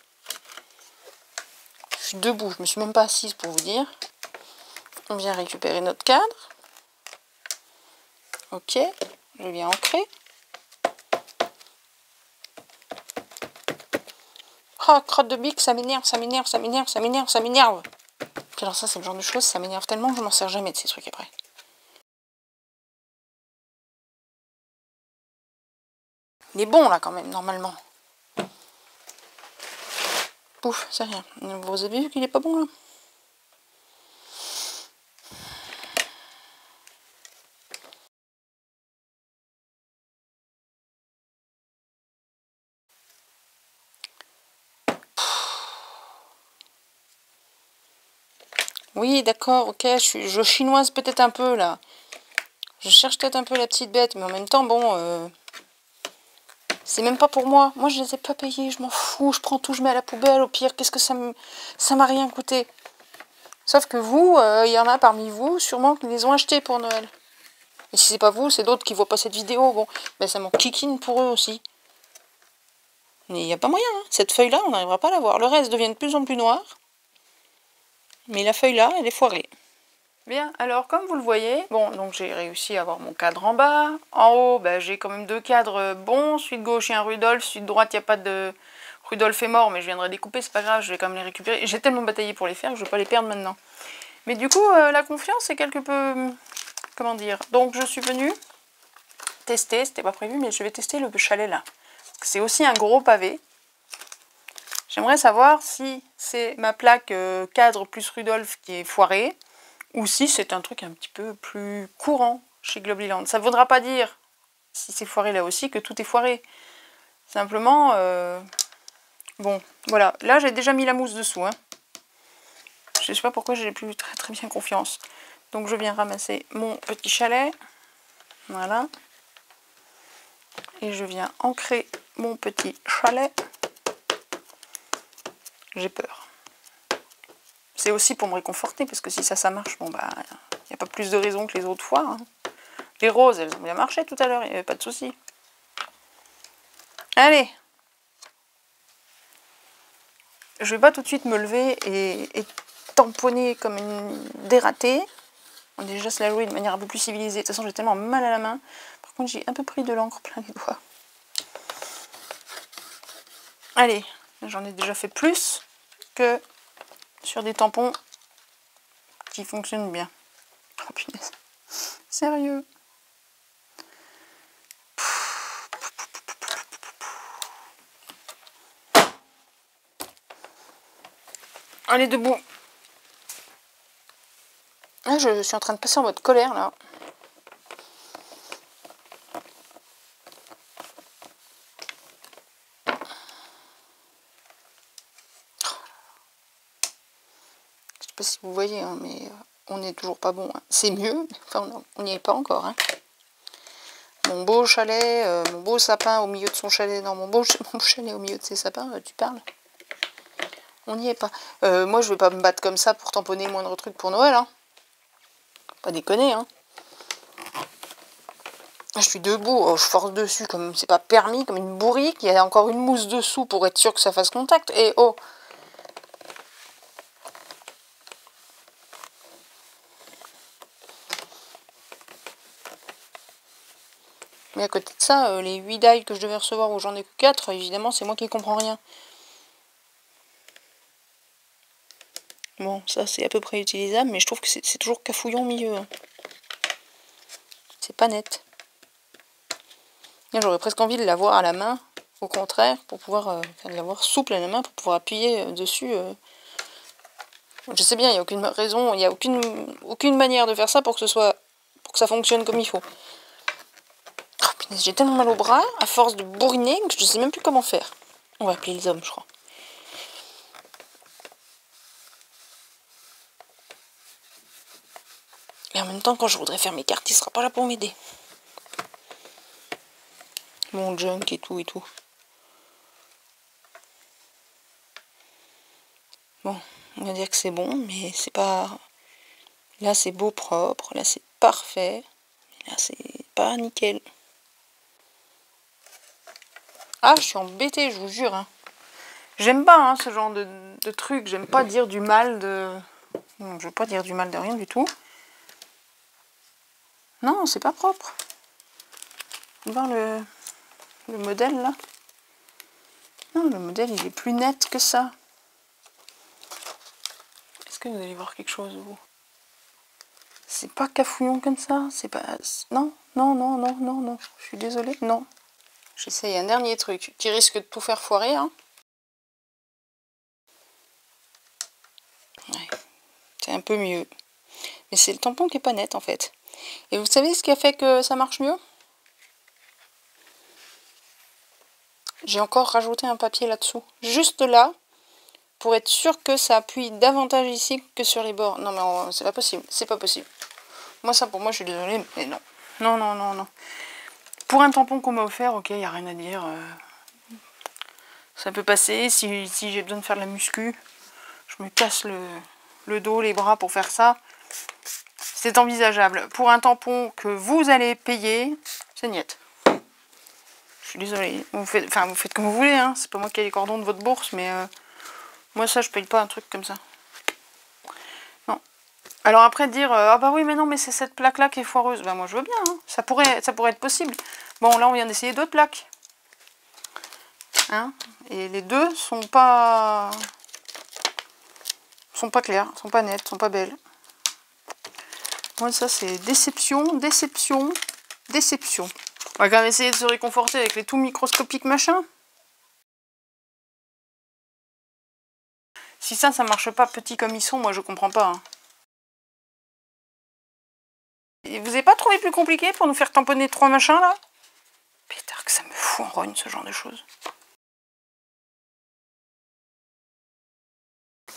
Je suis debout, je me suis même pas assise pour vous dire. On vient récupérer notre cadre. Ok, je viens ancrer. Oh, crotte de bique, ça m'énerve, ça m'énerve, ça m'énerve, ça m'énerve, ça m'énerve. Puis alors ça, c'est le genre de choses, ça m'énerve tellement que je m'en sers jamais de ces trucs après. Il est bon là quand même, normalement. Pouf, c'est rien. Vous avez vu qu'il est pas bon là? Oui, d'accord, ok, je chinoise peut-être un peu là. Je cherche peut-être un peu la petite bête, mais en même temps, bon, c'est même pas pour moi. Moi, je les ai pas payés, je m'en fous, je prends tout, je mets à la poubelle, au pire, qu'est-ce que ça m'a rien coûté. Sauf que vous, il y en a parmi vous, sûrement, qui les ont achetés pour Noël. Et si c'est pas vous, c'est d'autres qui voient pas cette vidéo, bon, ben ça m'en kikine pour eux aussi. Mais il n'y a pas moyen, hein. Cette feuille-là, on n'arrivera pas à la voir. Le reste devient de plus en plus noir. Mais la feuille-là, elle est foirée. Bien, alors comme vous le voyez, bon, donc j'ai réussi à avoir mon cadre en bas. En haut, ben, j'ai quand même deux cadres bons. Celui de gauche, il y a un Rudolph. Celui de droite, il n'y a pas de... Rudolph est mort, mais je viendrai découper, c'est pas grave, je vais quand même les récupérer. J'ai tellement bataillé pour les faire que je ne vais pas les perdre maintenant. Mais du coup, la confiance est quelque peu... Comment dire? Donc je suis venue tester, c'était pas prévu, mais je vais tester le chalet là. C'est aussi un gros pavé. J'aimerais savoir si c'est ma plaque cadre plus Rudolph qui est foirée, ou si c'est un truc un petit peu plus courant chez Globlyland. Ça ne voudra pas dire, si c'est foiré là aussi, que tout est foiré. Simplement, bon, voilà. Là, j'ai déjà mis la mousse dessous. Hein. Je ne sais pas pourquoi j'ai plus très bien confiance. Donc, je viens ramasser mon petit chalet. Voilà. Et je viens ancrer mon petit chalet. J'ai peur. C'est aussi pour me réconforter, parce que si ça marche, bon bah, il n'y a pas plus de raison que les autres fois. Hein. Les roses, elles ont bien marché tout à l'heure, il n'y avait pas de souci. Allez. Je vais pas tout de suite me lever et tamponner comme une dératée. On va déjà se la jouer de manière un peu plus civilisée. De toute façon, j'ai tellement mal à la main. Par contre, j'ai un peu pris de l'encre plein les doigts. Allez, j'en ai déjà fait plus que sur des tampons qui fonctionnent bien. Oh punaise. Sérieux. Allez, debout. Là, je suis en train de passer en mode colère, là. Je sais pas si vous voyez, hein, mais on n'est toujours pas bon. Hein. C'est mieux, enfin, on n'y est pas encore. Hein. Mon beau chalet, mon beau sapin au milieu de son chalet. Non, mon chalet au milieu de ses sapins, tu parles? On n'y est pas. Moi, je vais pas me battre comme ça pour tamponner moindre truc pour Noël. Hein. Pas déconner, hein. Je suis debout, je force dessus comme c'est pas permis, comme une bourrique. Il y a encore une mousse dessous pour être sûr que ça fasse contact. Et oh! Mais à côté de ça, les 8 die que je devais recevoir où j'en ai que 4, évidemment, c'est moi qui comprends rien. Bon, ça c'est à peu près utilisable, mais je trouve que c'est toujours cafouillon au milieu. Hein. C'est pas net. J'aurais presque envie de l'avoir à la main, au contraire, pour pouvoir l'avoir souple à la main, pour pouvoir appuyer dessus. Je sais bien, il n'y a aucune raison, il n'y a aucune manière de faire ça pour que ça fonctionne comme il faut. Oh punaise, j'ai tellement mal au bras, à force de bourriner, que je sais même plus comment faire. On va appeler les hommes, je crois. Et en même temps, quand je voudrais faire mes cartes, il sera pas là pour m'aider. Mon junk et tout et tout. Bon, on va dire que c'est bon, mais c'est pas... Là, c'est beau propre, là, c'est parfait. Mais là, c'est pas nickel. Ah, je suis embêtée, je vous jure. Hein. J'aime pas hein, ce genre de truc. J'aime pas dire du mal de... Non, je veux pas dire du mal de rien du tout. Non, c'est pas propre. On va voir le modèle, là. Non, le modèle, il est plus net que ça. Est-ce que vous allez voir quelque chose, vous? C'est pas cafouillon comme ça. C'est pas... Non, non, non, non, non, non. Je suis désolée, non. J'essaye un dernier truc qui risque de tout faire foirer. Hein. Ouais, c'est un peu mieux. Mais c'est le tampon qui est pas net, en fait. Et vous savez ce qui a fait que ça marche mieux? J'ai encore rajouté un papier là-dessous. Juste là, pour être sûr que ça appuie davantage ici que sur les bords. Non, mais c'est pas possible. C'est pas possible. Moi, ça, pour moi, je suis désolée, mais non. Non, non, non, non. Pour un tampon qu'on m'a offert, ok, il n'y a rien à dire. Ça peut passer. Si j'ai besoin de faire de la muscu, je me casse le dos, les bras pour faire ça. C'est envisageable. Pour un tampon que vous allez payer, c'est niette. Je suis désolée. Vous faites comme vous voulez. Hein. C'est pas moi qui ai les cordons de votre bourse, mais moi, ça, je paye pas un truc comme ça. Non. Alors après, dire ah bah oui, mais non, mais c'est cette plaque-là qui est foireuse. Ben moi, je veux bien. Hein. Ça pourrait être possible. Bon, là, on vient d'essayer d'autres plaques. Hein, et les deux sont pas claires, sont pas nettes, sont pas belles. Moi ça c'est déception, déception, déception. On va quand même essayer de se réconforter avec les tout microscopiques machin. Si ça marche pas petit comme ils sont, moi je comprends pas. Hein. Et vous avez pas trouvé plus compliqué pour nous faire tamponner 3 machins là? Pétard que ça me fout en rogne ce genre de choses.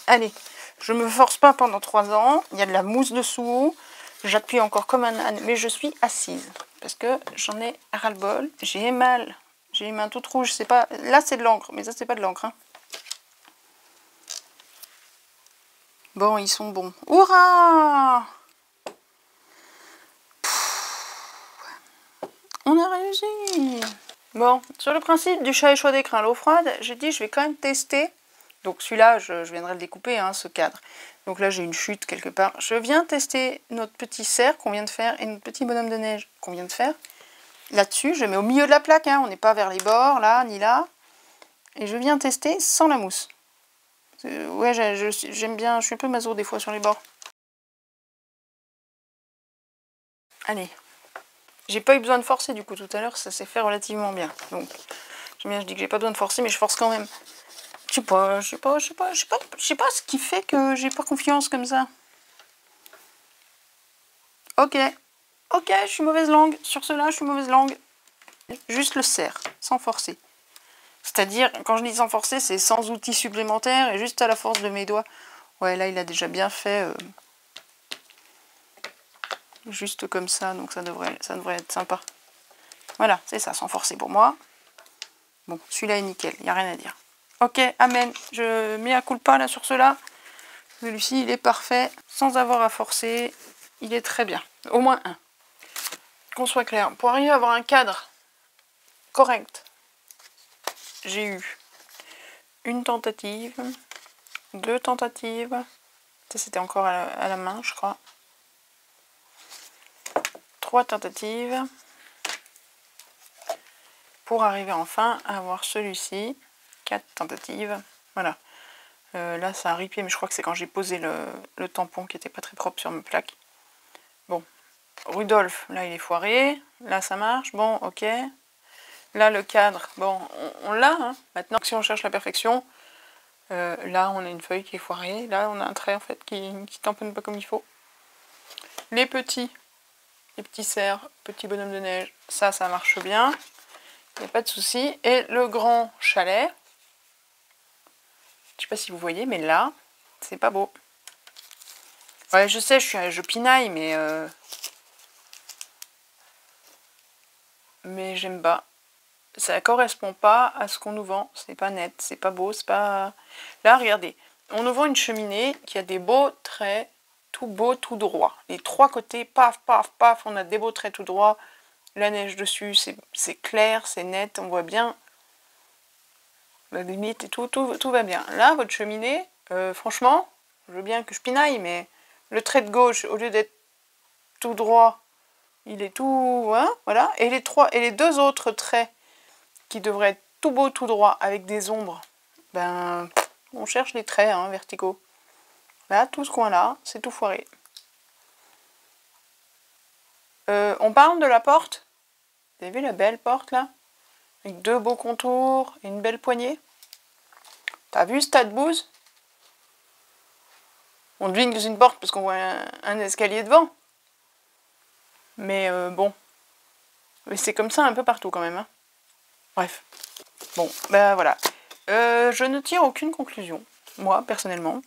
Allez, je me force pas pendant 3 ans, il y a de la mousse dessous, j'appuie encore comme un âne, mais je suis assise, parce que j'en ai ras-le-bol, j'ai mal, j'ai les mains toutes rouges, c'est pas... Là c'est de l'encre, mais ça c'est pas de l'encre. Hein. Bon, ils sont bons. Hurrah! On a réussi! Bon, sur le principe du chat échaudé craint l'eau froide, j'ai dit je vais quand même tester. Donc celui-là, je viendrai le découper, hein, ce cadre. Donc là, j'ai une chute quelque part. Je viens tester notre petit cerf qu'on vient de faire et notre petit bonhomme de neige qu'on vient de faire. Là-dessus, je mets au milieu de la plaque, hein. On n'est pas vers les bords, là, ni là. Et je viens tester sans la mousse. Ouais, j'aime bien, je suis un peu maso des fois sur les bords. Allez. J'ai pas eu besoin de forcer du coup tout à l'heure, ça s'est fait relativement bien. Donc, j'aime bien, je dis que j'ai pas besoin de forcer, mais je force quand même. Je sais pas ce qui fait que j'ai pas confiance comme ça. Ok, je suis mauvaise langue. Sur cela, je suis mauvaise langue. Juste le serre, sans forcer. C'est-à-dire, quand je dis sans forcer, c'est sans outils supplémentaires et juste à la force de mes doigts. Ouais, là, il a déjà bien fait. Juste comme ça, donc ça devrait être sympa. Voilà, c'est ça, sans forcer pour moi. Bon, celui-là est nickel, il n'y a rien à dire. Ok, amen. Je mets un coup de pas là sur cela. Celui-ci, il est parfait, sans avoir à forcer. Il est très bien. Au moins un. Qu'on soit clair, pour arriver à avoir un cadre correct, j'ai eu une tentative, 2 tentatives. Ça, c'était encore à la main, je crois. 3 tentatives. Pour arriver enfin à avoir celui-ci. 4 tentatives. Voilà. Là, ça a ripé, mais je crois que c'est quand j'ai posé le tampon qui était pas très propre sur ma plaque. Bon. Rudolf, là, il est foiré. Là, ça marche. Bon, ok. Là, le cadre, bon, on l'a. Hein. Maintenant, si on cherche la perfection, là, on a une feuille qui est foirée. Là, on a un trait, en fait, qui tamponne pas comme il faut. Les petits cerfs, petits bonhommes de neige, ça marche bien. Il n'y a pas de souci. Et le grand chalet, je sais pas si vous voyez, mais là, c'est pas beau. Ouais, je sais, je pinaille, mais j'aime pas. Ça correspond pas à ce qu'on nous vend. C'est pas net, c'est pas beau, c'est pas... Là, regardez, on nous vend une cheminée qui a des beaux traits, tout beau, tout droit. Les 3 côtés, paf, paf, paf, on a des beaux traits tout droits. La neige dessus, c'est clair, c'est net, on voit bien la limite et tout va bien. Là, votre cheminée, franchement, je veux bien que je pinaille, mais le trait de gauche, au lieu d'être tout droit, il est tout... Hein, voilà. Et les 2 autres traits qui devraient être tout beau, tout droit, avec des ombres, ben, on cherche les traits hein, verticaux. Là, tout ce coin-là, c'est tout foiré. On parle de la porte. Vous avez vu la belle porte, là? Avec 2 beaux contours et une belle poignée. T'as vu ce tas de bouse? On devine que c'est une porte parce qu'on voit un escalier devant. Mais bon. Mais c'est comme ça un peu partout quand même. Hein. Bref. Bon, ben voilà. Je ne tire aucune conclusion, moi, personnellement.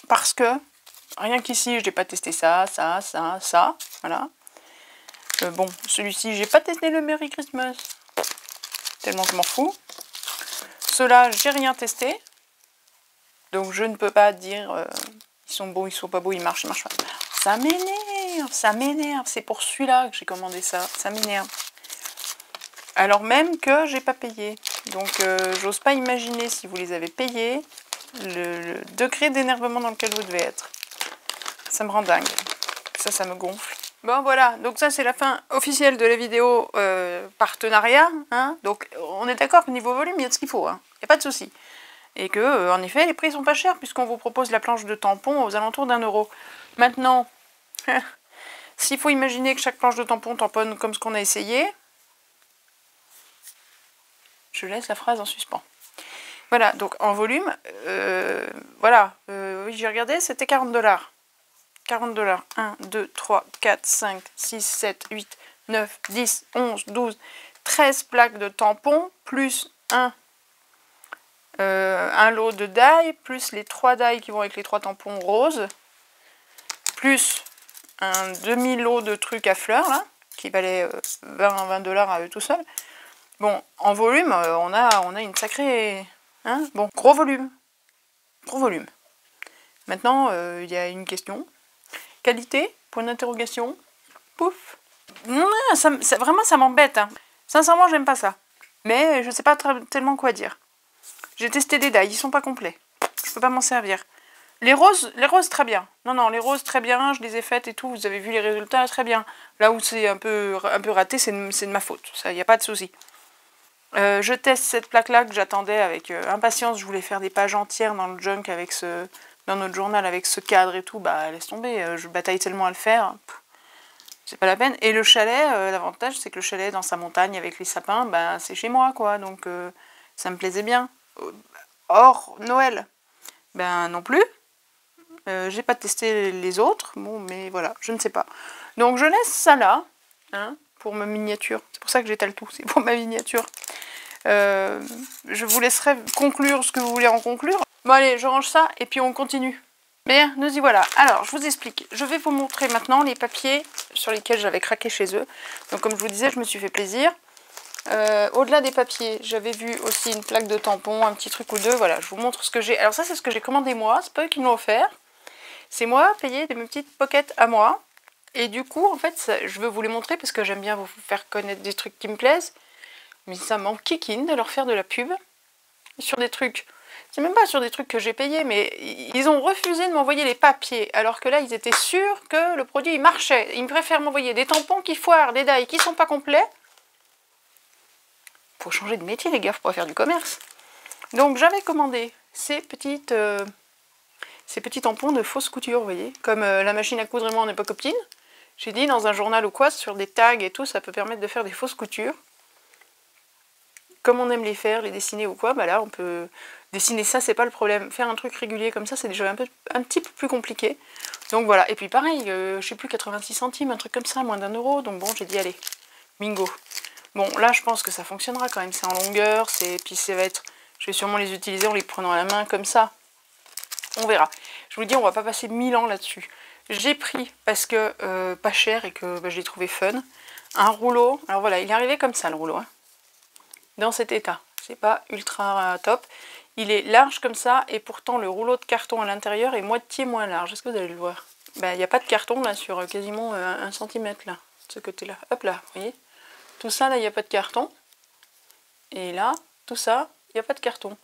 Parce que, rien qu'ici, je n'ai pas testé ça. Voilà. Bon, celui-ci, j'ai pas testé le Merry Christmas. Tellement je m'en fous. Ceux-là, j'ai rien testé. Donc je ne peux pas dire ils sont beaux, ils sont pas beaux, ils marchent pas. Ça m'énerve. C'est pour celui-là que j'ai commandé ça. Ça m'énerve. Alors même que j'ai pas payé. Donc j'ose pas imaginer si vous les avez payés, le degré d'énervement dans lequel vous devez être. Ça me rend dingue. Ça me gonfle. Bon voilà, donc ça c'est la fin officielle de la vidéo partenariat. Hein. Donc on est d'accord que niveau volume, il y a de ce qu'il faut. Hein. Il n'y a pas de souci. Et que, en effet, les prix sont pas chers puisqu'on vous propose la planche de tampon aux alentours d'1 €. Maintenant, s'il faut imaginer que chaque planche de tampon tamponne comme ce qu'on a essayé, je laisse la phrase en suspens. Voilà, donc en volume, voilà, oui j'ai regardé, c'était 40 $. 40 $. 1, 2, 3, 4, 5, 6, 7, 8, 9, 10, 11, 12, 13 plaques de tampons, plus un lot de die, plus les 3 die qui vont avec les 3 tampons roses, plus un demi-lot de trucs à fleurs, là, qui valait 20 $ à eux tout seuls. Bon, en volume, on a une sacrée... Hein, bon, gros volume. Gros volume. Maintenant, il y a une question. Qualité, point d'interrogation. Pouf. Vraiment, ça m'embête. Hein. Sincèrement, j'aime pas ça. Mais je sais pas tellement quoi dire. J'ai testé des die, ils sont pas complets. Je peux pas m'en servir. Les roses, très bien. Non, les roses, très bien, je les ai faites et tout, vous avez vu les résultats, très bien. Là où c'est un peu raté, c'est de ma faute, ça, il n'y a pas de souci. Je teste cette plaque-là que j'attendais avec impatience, je voulais faire des pages entières dans le junk avec dans notre journal avec ce cadre et tout, bah laisse tomber, je bataille tellement à le faire, c'est pas la peine. Et le chalet, l'avantage c'est que le chalet dans sa montagne avec les sapins, bah c'est chez moi quoi, donc ça me plaisait bien. Or, Noël, ben non plus. J'ai pas testé les autres, bon mais voilà, je ne sais pas. Donc je laisse ça là, hein, pour ma miniature, c'est pour ça que j'étale tout, c'est pour ma miniature. Je vous laisserai conclure ce que vous voulez en conclure. Bon allez, je range ça et puis on continue. Bien, nous y voilà. Alors, je vous explique. Je vais vous montrer maintenant les papiers sur lesquels j'avais craqué chez eux. Donc comme je vous disais, je me suis fait plaisir. Au-delà des papiers, j'avais vu aussi une plaque de tampons, un petit truc ou deux. Voilà, je vous montre ce que j'ai. Alors ça, c'est ce que j'ai commandé moi. C'est pas eux qui me l'ont offert. C'est moi payé de mes petites pockets à moi. Et du coup, en fait, je veux vous les montrer parce que j'aime bien vous faire connaître des trucs qui me plaisent. Mais ça m'enquiquine de leur faire de la pub sur des trucs. C'est même pas sur des trucs que j'ai payés, mais ils ont refusé de m'envoyer les papiers. Alors que là, ils étaient sûrs que le produit il marchait. Ils préfèrent m'envoyer des tampons qui foirent, des die qui sont pas complets. Faut changer de métier, les gars, faut pas faire du commerce. Donc j'avais commandé ces petits tampons de fausse couture, vous voyez, comme la machine à coudre et moi on n'est pas copine. J'ai dit dans un journal ou quoi, sur des tags et tout, ça peut permettre de faire des fausses coutures. Comme on aime les faire, les dessiner ou quoi, bah là on peut dessiner ça, c'est pas le problème. Faire un truc régulier comme ça, c'est déjà un petit peu plus compliqué. Donc voilà, et puis pareil, je sais plus, 86 centimes, un truc comme ça, moins d'1 €. Donc bon, j'ai dit allez, bingo. Bon, là je pense que ça fonctionnera quand même, c'est en longueur, puis ça va être... Je vais sûrement les utiliser en les prenant à la main comme ça. On verra. Je vous dis, on va pas passer 1000 ans là-dessus. J'ai pris, parce que pas cher et que bah, je l'ai trouvé fun, un rouleau. Alors voilà, il est arrivé comme ça le rouleau, hein, dans cet état. C'est pas ultra top. Il est large comme ça et pourtant le rouleau de carton à l'intérieur est moitié moins large. Est-ce que vous allez le voir? Ben, il n'y a pas de carton là sur quasiment 1 cm là, de ce côté-là. Hop là, vous voyez? Tout ça là, il n'y a pas de carton. Et là, tout ça, il n'y a pas de carton.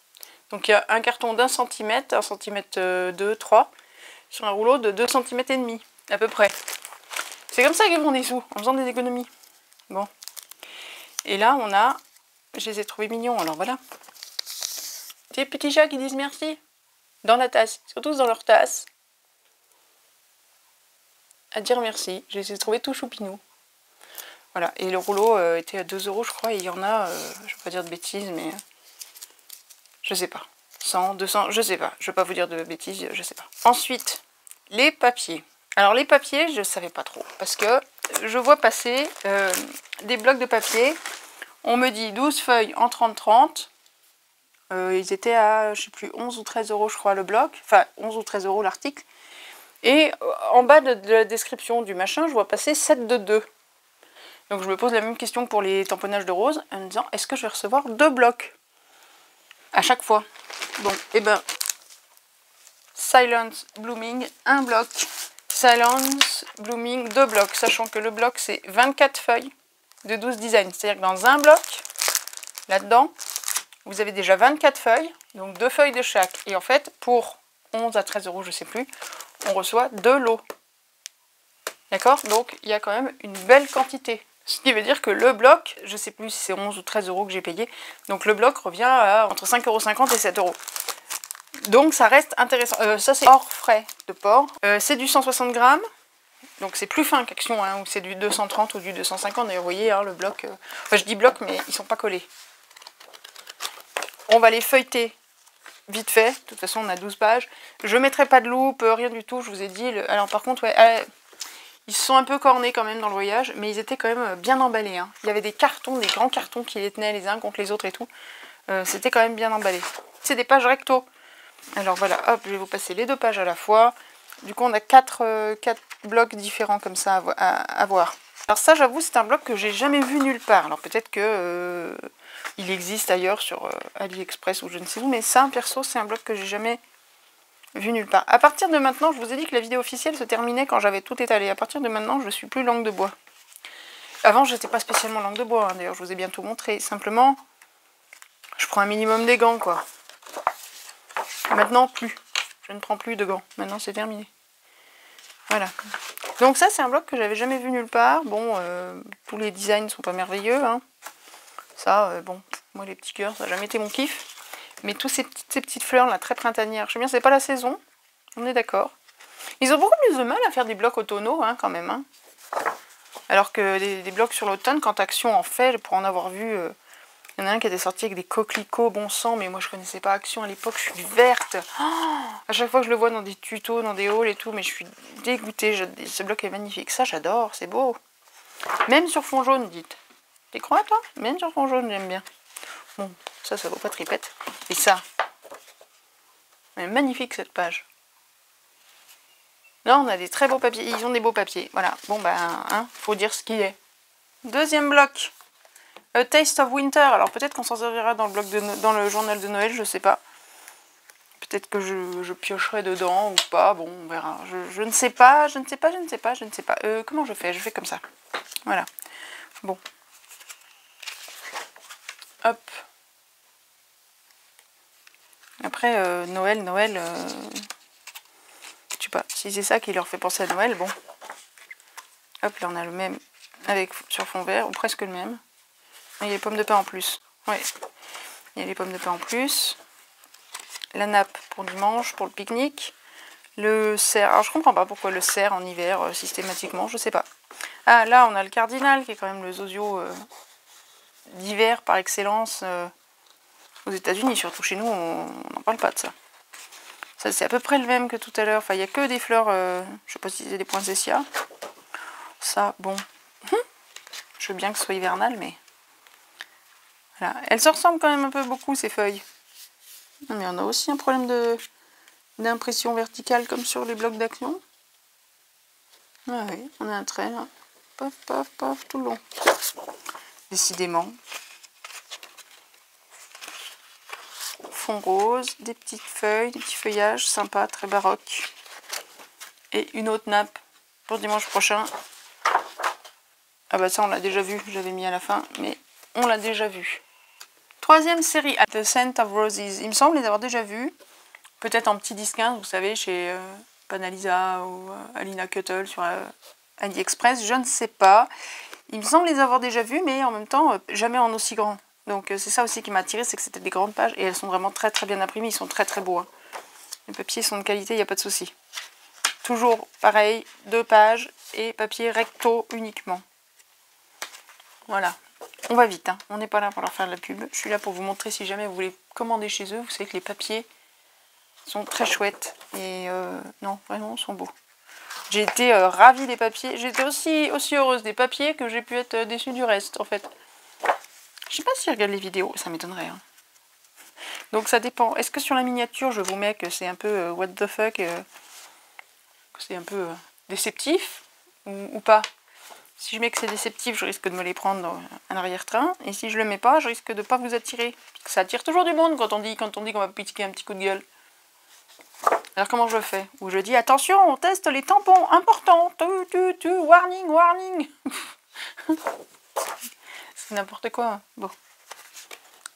Donc il y a un carton d'1 cm, 1 cm 2, 3, sur un rouleau de 2 cm et demi, à peu près. C'est comme ça qu'ils font des sous, en faisant des économies. Bon. Et là, on a... Je les ai trouvés mignons, alors voilà. Des petits chats qui disent merci. Dans la tasse, surtout dans leur tasse. À dire merci. Je les ai trouvés tout choupinous. Voilà, et le rouleau était à 2 € je crois, et il y en a, je vais pas dire de bêtises, mais... je sais pas. 100, 200, je sais pas. Je vais pas vous dire de bêtises, je sais pas. Ensuite, les papiers. Alors les papiers, je savais pas trop, parce que je vois passer des blocs de papier. On me dit 12 feuilles en 30-30. Ils étaient à, je sais plus, 11 ou 13 € je crois le bloc. Enfin, 11 ou 13 € l'article. Et en bas de la description du machin, je vois passer 7 de 2. Donc je me pose la même question pour les tamponnages de rose, en me disant, est-ce que je vais recevoir 2 blocs à chaque fois? Bon, et ben, Silence Blooming, 1 bloc. Silence Blooming, 2 blocs. Sachant que le bloc, c'est 24 feuilles de 12 designs. C'est-à-dire que dans un bloc, là-dedans, vous avez déjà 24 feuilles, donc 2 feuilles de chaque. Et en fait, pour 11 à 13 €, je sais plus, on reçoit 2 lots. D'accord? Donc, il y a quand même une belle quantité. Ce qui veut dire que le bloc, je sais plus si c'est 11 ou 13 € que j'ai payé, donc le bloc revient à entre 5,50 € et 7 €. Donc, ça reste intéressant. Ça, c'est hors frais de port. C'est du 160 grammes. Donc c'est plus fin qu'Action, hein, où c'est du 230 ou du 250. D'ailleurs, vous voyez, hein, le bloc... Enfin, je dis bloc, mais ils sont pas collés. On va les feuilleter vite fait. De toute façon, on a 12 pages. Je mettrai pas de loupe, rien du tout, je vous ai dit. Alors par contre, ouais, ils se sont un peu cornés quand même dans le voyage, mais ils étaient quand même bien emballés. Hein. Il y avait des cartons, des grands cartons qui les tenaient les uns contre les autres et tout. C'était quand même bien emballé. C'est des pages recto. Alors voilà, hop, je vais vous passer les 2 pages à la fois. Du coup, on a 4 blocs différents comme ça à voir. Alors ça, j'avoue, c'est un bloc que j'ai jamais vu nulle part. Alors peut-être que il existe ailleurs sur AliExpress ou je ne sais où, mais ça, perso, c'est un bloc que j'ai jamais vu nulle part. À partir de maintenant, je vous ai dit que la vidéo officielle se terminait quand j'avais tout étalé. À partir de maintenant, je suis plus langue de bois. Avant, j'étais pas spécialement langue de bois, hein. D'ailleurs, je vous ai bientôt montré. Simplement, je prends un minimum des gants, quoi. Maintenant, plus. Je ne prends plus de gants. Maintenant, c'est terminé. Voilà. Donc ça, c'est un bloc que j'avais jamais vu nulle part. Bon, tous les designs sont pas merveilleux. Hein. Ça, bon, moi, les petits cœurs, ça n'a jamais été mon kiff. Mais tous ces petites fleurs, là, très printanières. Je sais bien, c'est pas la saison. On est d'accord. Ils ont beaucoup plus de mal à faire des blocs automnaux, hein, quand même. Hein. Alors que des blocs sur l'automne, quand Action en fait, pour en avoir vu... il y en a un qui était sorti avec des coquelicots, bon sang, mais moi je connaissais pas Action à l'époque, je suis verte. Oh, à chaque fois que je le vois dans des tutos, dans des hauls et tout, mais je suis dégoûtée. Ce bloc est magnifique, ça j'adore, c'est beau. Même sur fond jaune, dites. T'y crois toi? Même sur fond jaune, j'aime bien. Bon, ça vaut pas tripette. Et ça, elle est magnifique cette page. Là on a des très beaux papiers, ils ont des beaux papiers. Voilà, bon ben, hein, faut dire ce qu'il est. Deuxième bloc. A Taste of Winter, alors peut-être qu'on s'en servira dans le journal de Noël, je sais pas. Peut-être que je piocherai dedans ou pas, bon on verra. Je ne sais pas. Comment je fais? Je fais comme ça. Voilà. Bon. Hop. Après, Noël, je sais pas, si c'est ça qui leur fait penser à Noël, bon. Hop, là on a le même sur fond vert, ou presque le même. Il y a les pommes de pin en plus. Oui, il y a les pommes de pin en plus. La nappe pour dimanche, pour le pique-nique. Le cerf. Alors je comprends pas pourquoi le cerf en hiver systématiquement, je sais pas. Ah là on a le cardinal qui est quand même le zozio d'hiver par excellence aux États-Unis. Surtout chez nous, on n'en parle pas de ça. Ça c'est à peu près le même que tout à l'heure. Enfin il n'y a que des fleurs, je sais pas si c'est des poinsettias. Ça, bon. Je veux bien que ce soit hivernal, mais. Voilà. Elles se ressemblent quand même un peu beaucoup ces feuilles. Mais on a aussi un problème d'impression verticale comme sur les blocs d'Action. Ah oui, on a un trait là. Paf, paf, paf, tout le long. Décidément. Fond rose, des petites feuilles, des petits feuillages sympas, très baroques. Et une autre nappe pour dimanche prochain. Ah bah ça on l'a déjà vu, j'avais mis à la fin, mais on l'a déjà vu. Troisième série, At the Scent of Roses. Il me semble les avoir déjà vus. Peut-être en petit 10-15, vous savez, chez Panalisa ou Alina Cuttle sur AliExpress, je ne sais pas. Il me semble les avoir déjà vus, mais en même temps, jamais en aussi grand. Donc c'est ça aussi qui m'a attiré, c'est que c'était des grandes pages et elles sont vraiment très très bien imprimées, ils sont très très beaux. Hein. Les papiers sont de qualité, il n'y a pas de souci. Toujours pareil, 2 pages et papier recto uniquement. Voilà. On va vite, hein. On n'est pas là pour leur faire de la pub. Je suis là pour vous montrer si jamais vous voulez commander chez eux. Vous savez que les papiers sont très chouettes. Et non, vraiment, ils sont beaux. J'ai été ravie des papiers. J'étais aussi heureuse des papiers que j'ai pu être déçue du reste, en fait. Je sais pas s'ils regardent les vidéos, ça m'étonnerait. Hein. Donc ça dépend. Est-ce que sur la miniature, je vous mets que c'est un peu what the fuck, que c'est un peu déceptif ou pas? Si je mets que c'est déceptif, je risque de me les prendre dans un arrière-train. Et si je le mets pas, je risque de pas vous attirer. Parce que ça attire toujours du monde quand on dit qu'on va piquer un petit coup de gueule. Alors comment je fais? Ou je dis attention, on teste les tampons, important. Warning, warning. C'est n'importe quoi. Hein. Bon.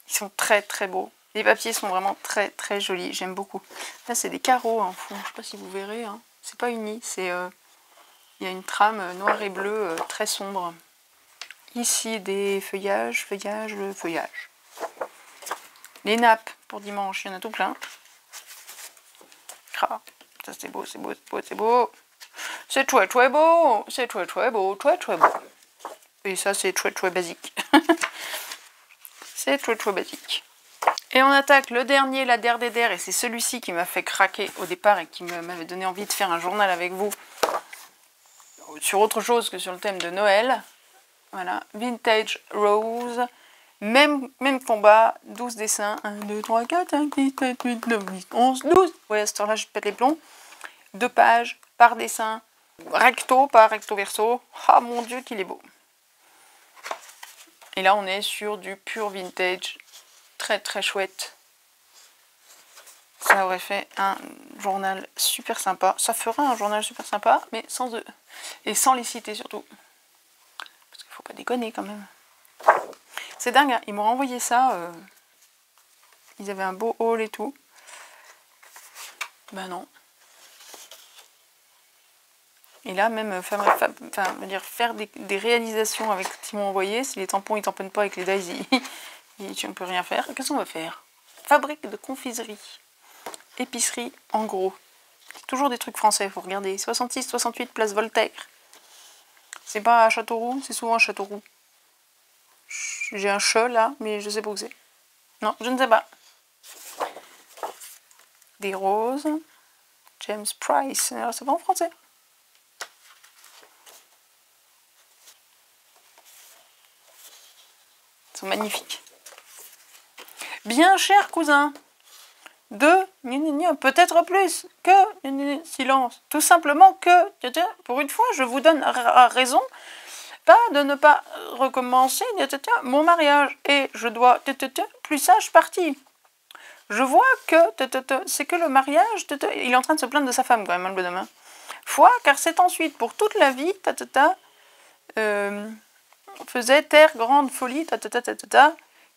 Ils sont très très beaux. Les papiers sont vraiment très très jolis. J'aime beaucoup. Là c'est des carreaux en fond. Je sais pas si vous verrez. Hein. C'est pas uni, c'est... Il y a une trame noire et bleue très sombre. Ici, des feuillages. Les nappes pour dimanche, il y en a tout plein. Ah, ça c'est beau, c'est beau, c'est beau, c'est beau. C'est très très beau, c'est très très beau, très très beau. Et ça c'est très très basique. C'est très très basique. Et on attaque le dernier, la der des der, et c'est celui-ci qui m'a fait craquer au départ et qui m'avait donné envie de faire un journal avec vous. Sur autre chose que sur le thème de Noël. Voilà, Vintage Rose. Même combat, 12 dessins. 1, 2, 3, 4, 5, 6, 7, 8, 9, 10, 11, 12. Ouais, à ce temps-là, je pète les plombs. 2 pages par dessin. Recto, pas recto verso. Ah mon dieu, qu'il est beau. Et là, on est sur du pur vintage. Très très chouette. Ça aurait fait un journal super sympa. Ça fera un journal super sympa, mais sans eux. Et sans les citer surtout. Parce qu'il faut pas déconner quand même. C'est dingue, hein. Ils m'ont renvoyé ça. Ils avaient un beau haul et tout. Ben non. Et là, même faire des réalisations avec ce qu'ils m'ont envoyé, si les tampons ils tamponnent pas avec les dies, tu ne peux rien faire. Qu'est-ce qu'on va faire? Fabrique de confiserie. Épicerie en gros. Toujours des trucs français, faut regarder. 66-68 place Voltaire. C'est pas à Châteauroux, c'est souvent à Châteauroux. J'ai un che là, mais je sais pas où c'est. Non, je ne sais pas. Des roses. James Price. Alors c'est pas en français. Ils sont magnifiques. Bien cher cousin. Peut-être plus que silence. Tout simplement que, pour une fois, je vous donne raison pas de ne pas recommencer mon mariage. Et je dois plus sage parti. Je vois que c'est que le mariage, il est en train de se plaindre de sa femme quand même, le bonhomme. Hein. Foi, car c'est ensuite pour toute la vie, faisait taire grande folie,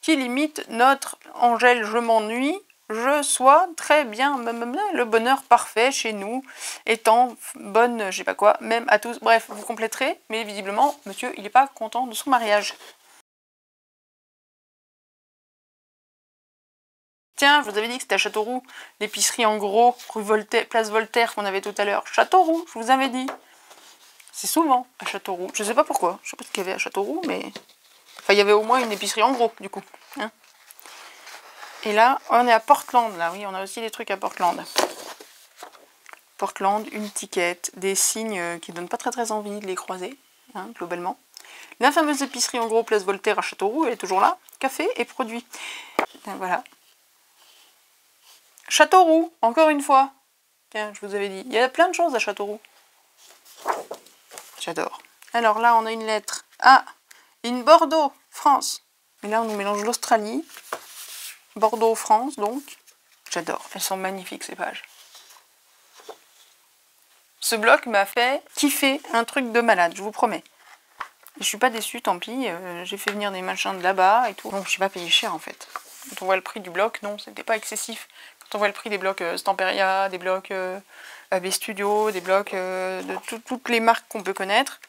qui limite notre Angèle, je m'ennuie. Je sois très bien, le bonheur parfait chez nous, étant bonne, je sais pas quoi, même à tous. Bref, vous compléterez, mais visiblement, monsieur, il n'est pas content de son mariage. Tiens, je vous avais dit que c'était à Châteauroux, l'épicerie en gros, rue Voltaire, place Voltaire qu'on avait tout à l'heure. Châteauroux, je vous avais dit. C'est souvent à Châteauroux. Je sais pas pourquoi, je sais pas ce qu'il y avait à Châteauroux, mais... Enfin, il y avait au moins une épicerie en gros, du coup. Hein. Et là, on est à Portland, là, oui, on a aussi des trucs à Portland. Portland, une ticket, des signes qui donnent pas très envie de les croiser, hein, globalement. La fameuse épicerie en gros, place Voltaire à Châteauroux, elle est toujours là. Café et produits. Donc, voilà. Châteauroux, encore une fois. Tiens, je vous avais dit, il y a plein de choses à Châteauroux. J'adore. Alors là, on a une lettre. Ah, une Bordeaux, France. Et là, on nous mélange l'Australie. Bordeaux, France, donc. J'adore. Elles sont magnifiques, ces pages. Ce bloc m'a fait kiffer un truc de malade, je vous promets. Je suis pas déçue, tant pis. J'ai fait venir des machins de là-bas et tout. Donc, je suis pas payé cher, en fait. Quand on voit le prix du bloc, non, c'était pas excessif. Quand on voit le prix des blocs Stamperia, des blocs AB Studio, des blocs de toutes les marques qu'on peut connaître,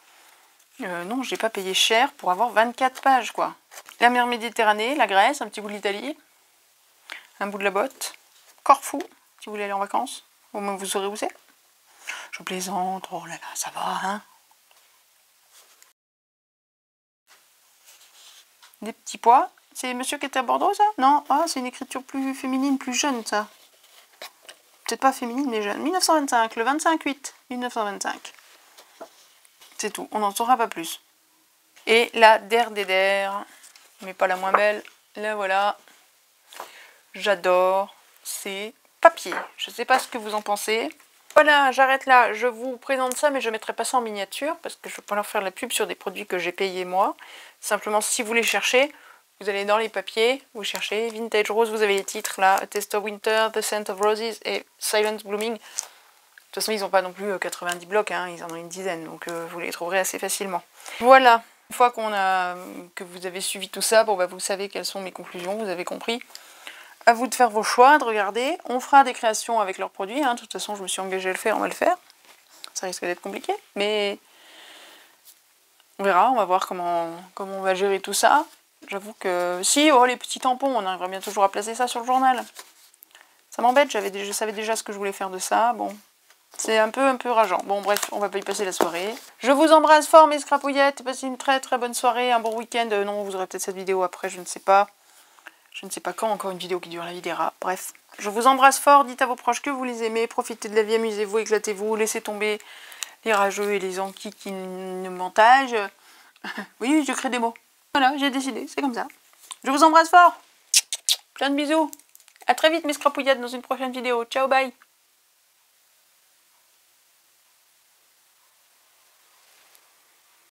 non, j'ai pas payé cher pour avoir 24 pages, quoi. La mer Méditerranée, la Grèce, un petit bout de l'Italie. Un bout de la botte. Corfou, si vous voulez aller en vacances. Au moins vous saurez où c'est. Je plaisante. Oh là là, ça va, hein. Des petits pois. C'est monsieur qui était à Bordeaux, ça? Non, ah, c'est une écriture plus féminine, plus jeune, ça. Peut-être pas féminine, mais jeune. 1925, le 25-8. 1925. C'est tout, on n'en saura pas plus. Et la der, mais pas la moins belle. La voilà. J'adore ces papiers. Je ne sais pas ce que vous en pensez. Voilà, j'arrête là. Je vous présente ça, mais je ne mettrai pas ça en miniature parce que je ne veux pas leur faire la pub sur des produits que j'ai payés moi. Simplement, si vous les cherchez, vous allez dans les papiers, vous cherchez Vintage Rose, vous avez les titres là, A Taste of Winter, The Scent of Roses et Silence Blooming. De toute façon, ils n'ont pas non plus 90 blocs, hein, ils en ont une dizaine, donc vous les trouverez assez facilement. Voilà, une fois que vous avez suivi tout ça, bon, bah, vous savez quelles sont mes conclusions, vous avez compris. À vous de faire vos choix, de regarder. On fera des créations avec leurs produits. Hein. De toute façon, je me suis engagée à le faire, on va le faire. Ça risque d'être compliqué, mais on verra. On va voir comment on va gérer tout ça. J'avoue que si, oh, les petits tampons, on arrivera bien toujours à placer ça sur le journal. Ça m'embête, je savais déjà ce que je voulais faire de ça. Bon, c'est un peu rageant. Bon, bref, on va pas y passer la soirée. Je vous embrasse fort, mes scrapouillettes. Passez une très bonne soirée, un bon week-end. Non, vous aurez peut-être cette vidéo après, je ne sais pas. Je ne sais pas quand, encore une vidéo qui dure la vie des rats. Bref, je vous embrasse fort, dites à vos proches que vous les aimez, profitez de la vie, amusez-vous, éclatez-vous, laissez tomber les rageux et les enquis qui nous mentagent. Oui, je crée des mots. Voilà, j'ai décidé, c'est comme ça. Je vous embrasse fort. Plein de bisous. À très vite mes scrapouillettes dans une prochaine vidéo. Ciao, bye.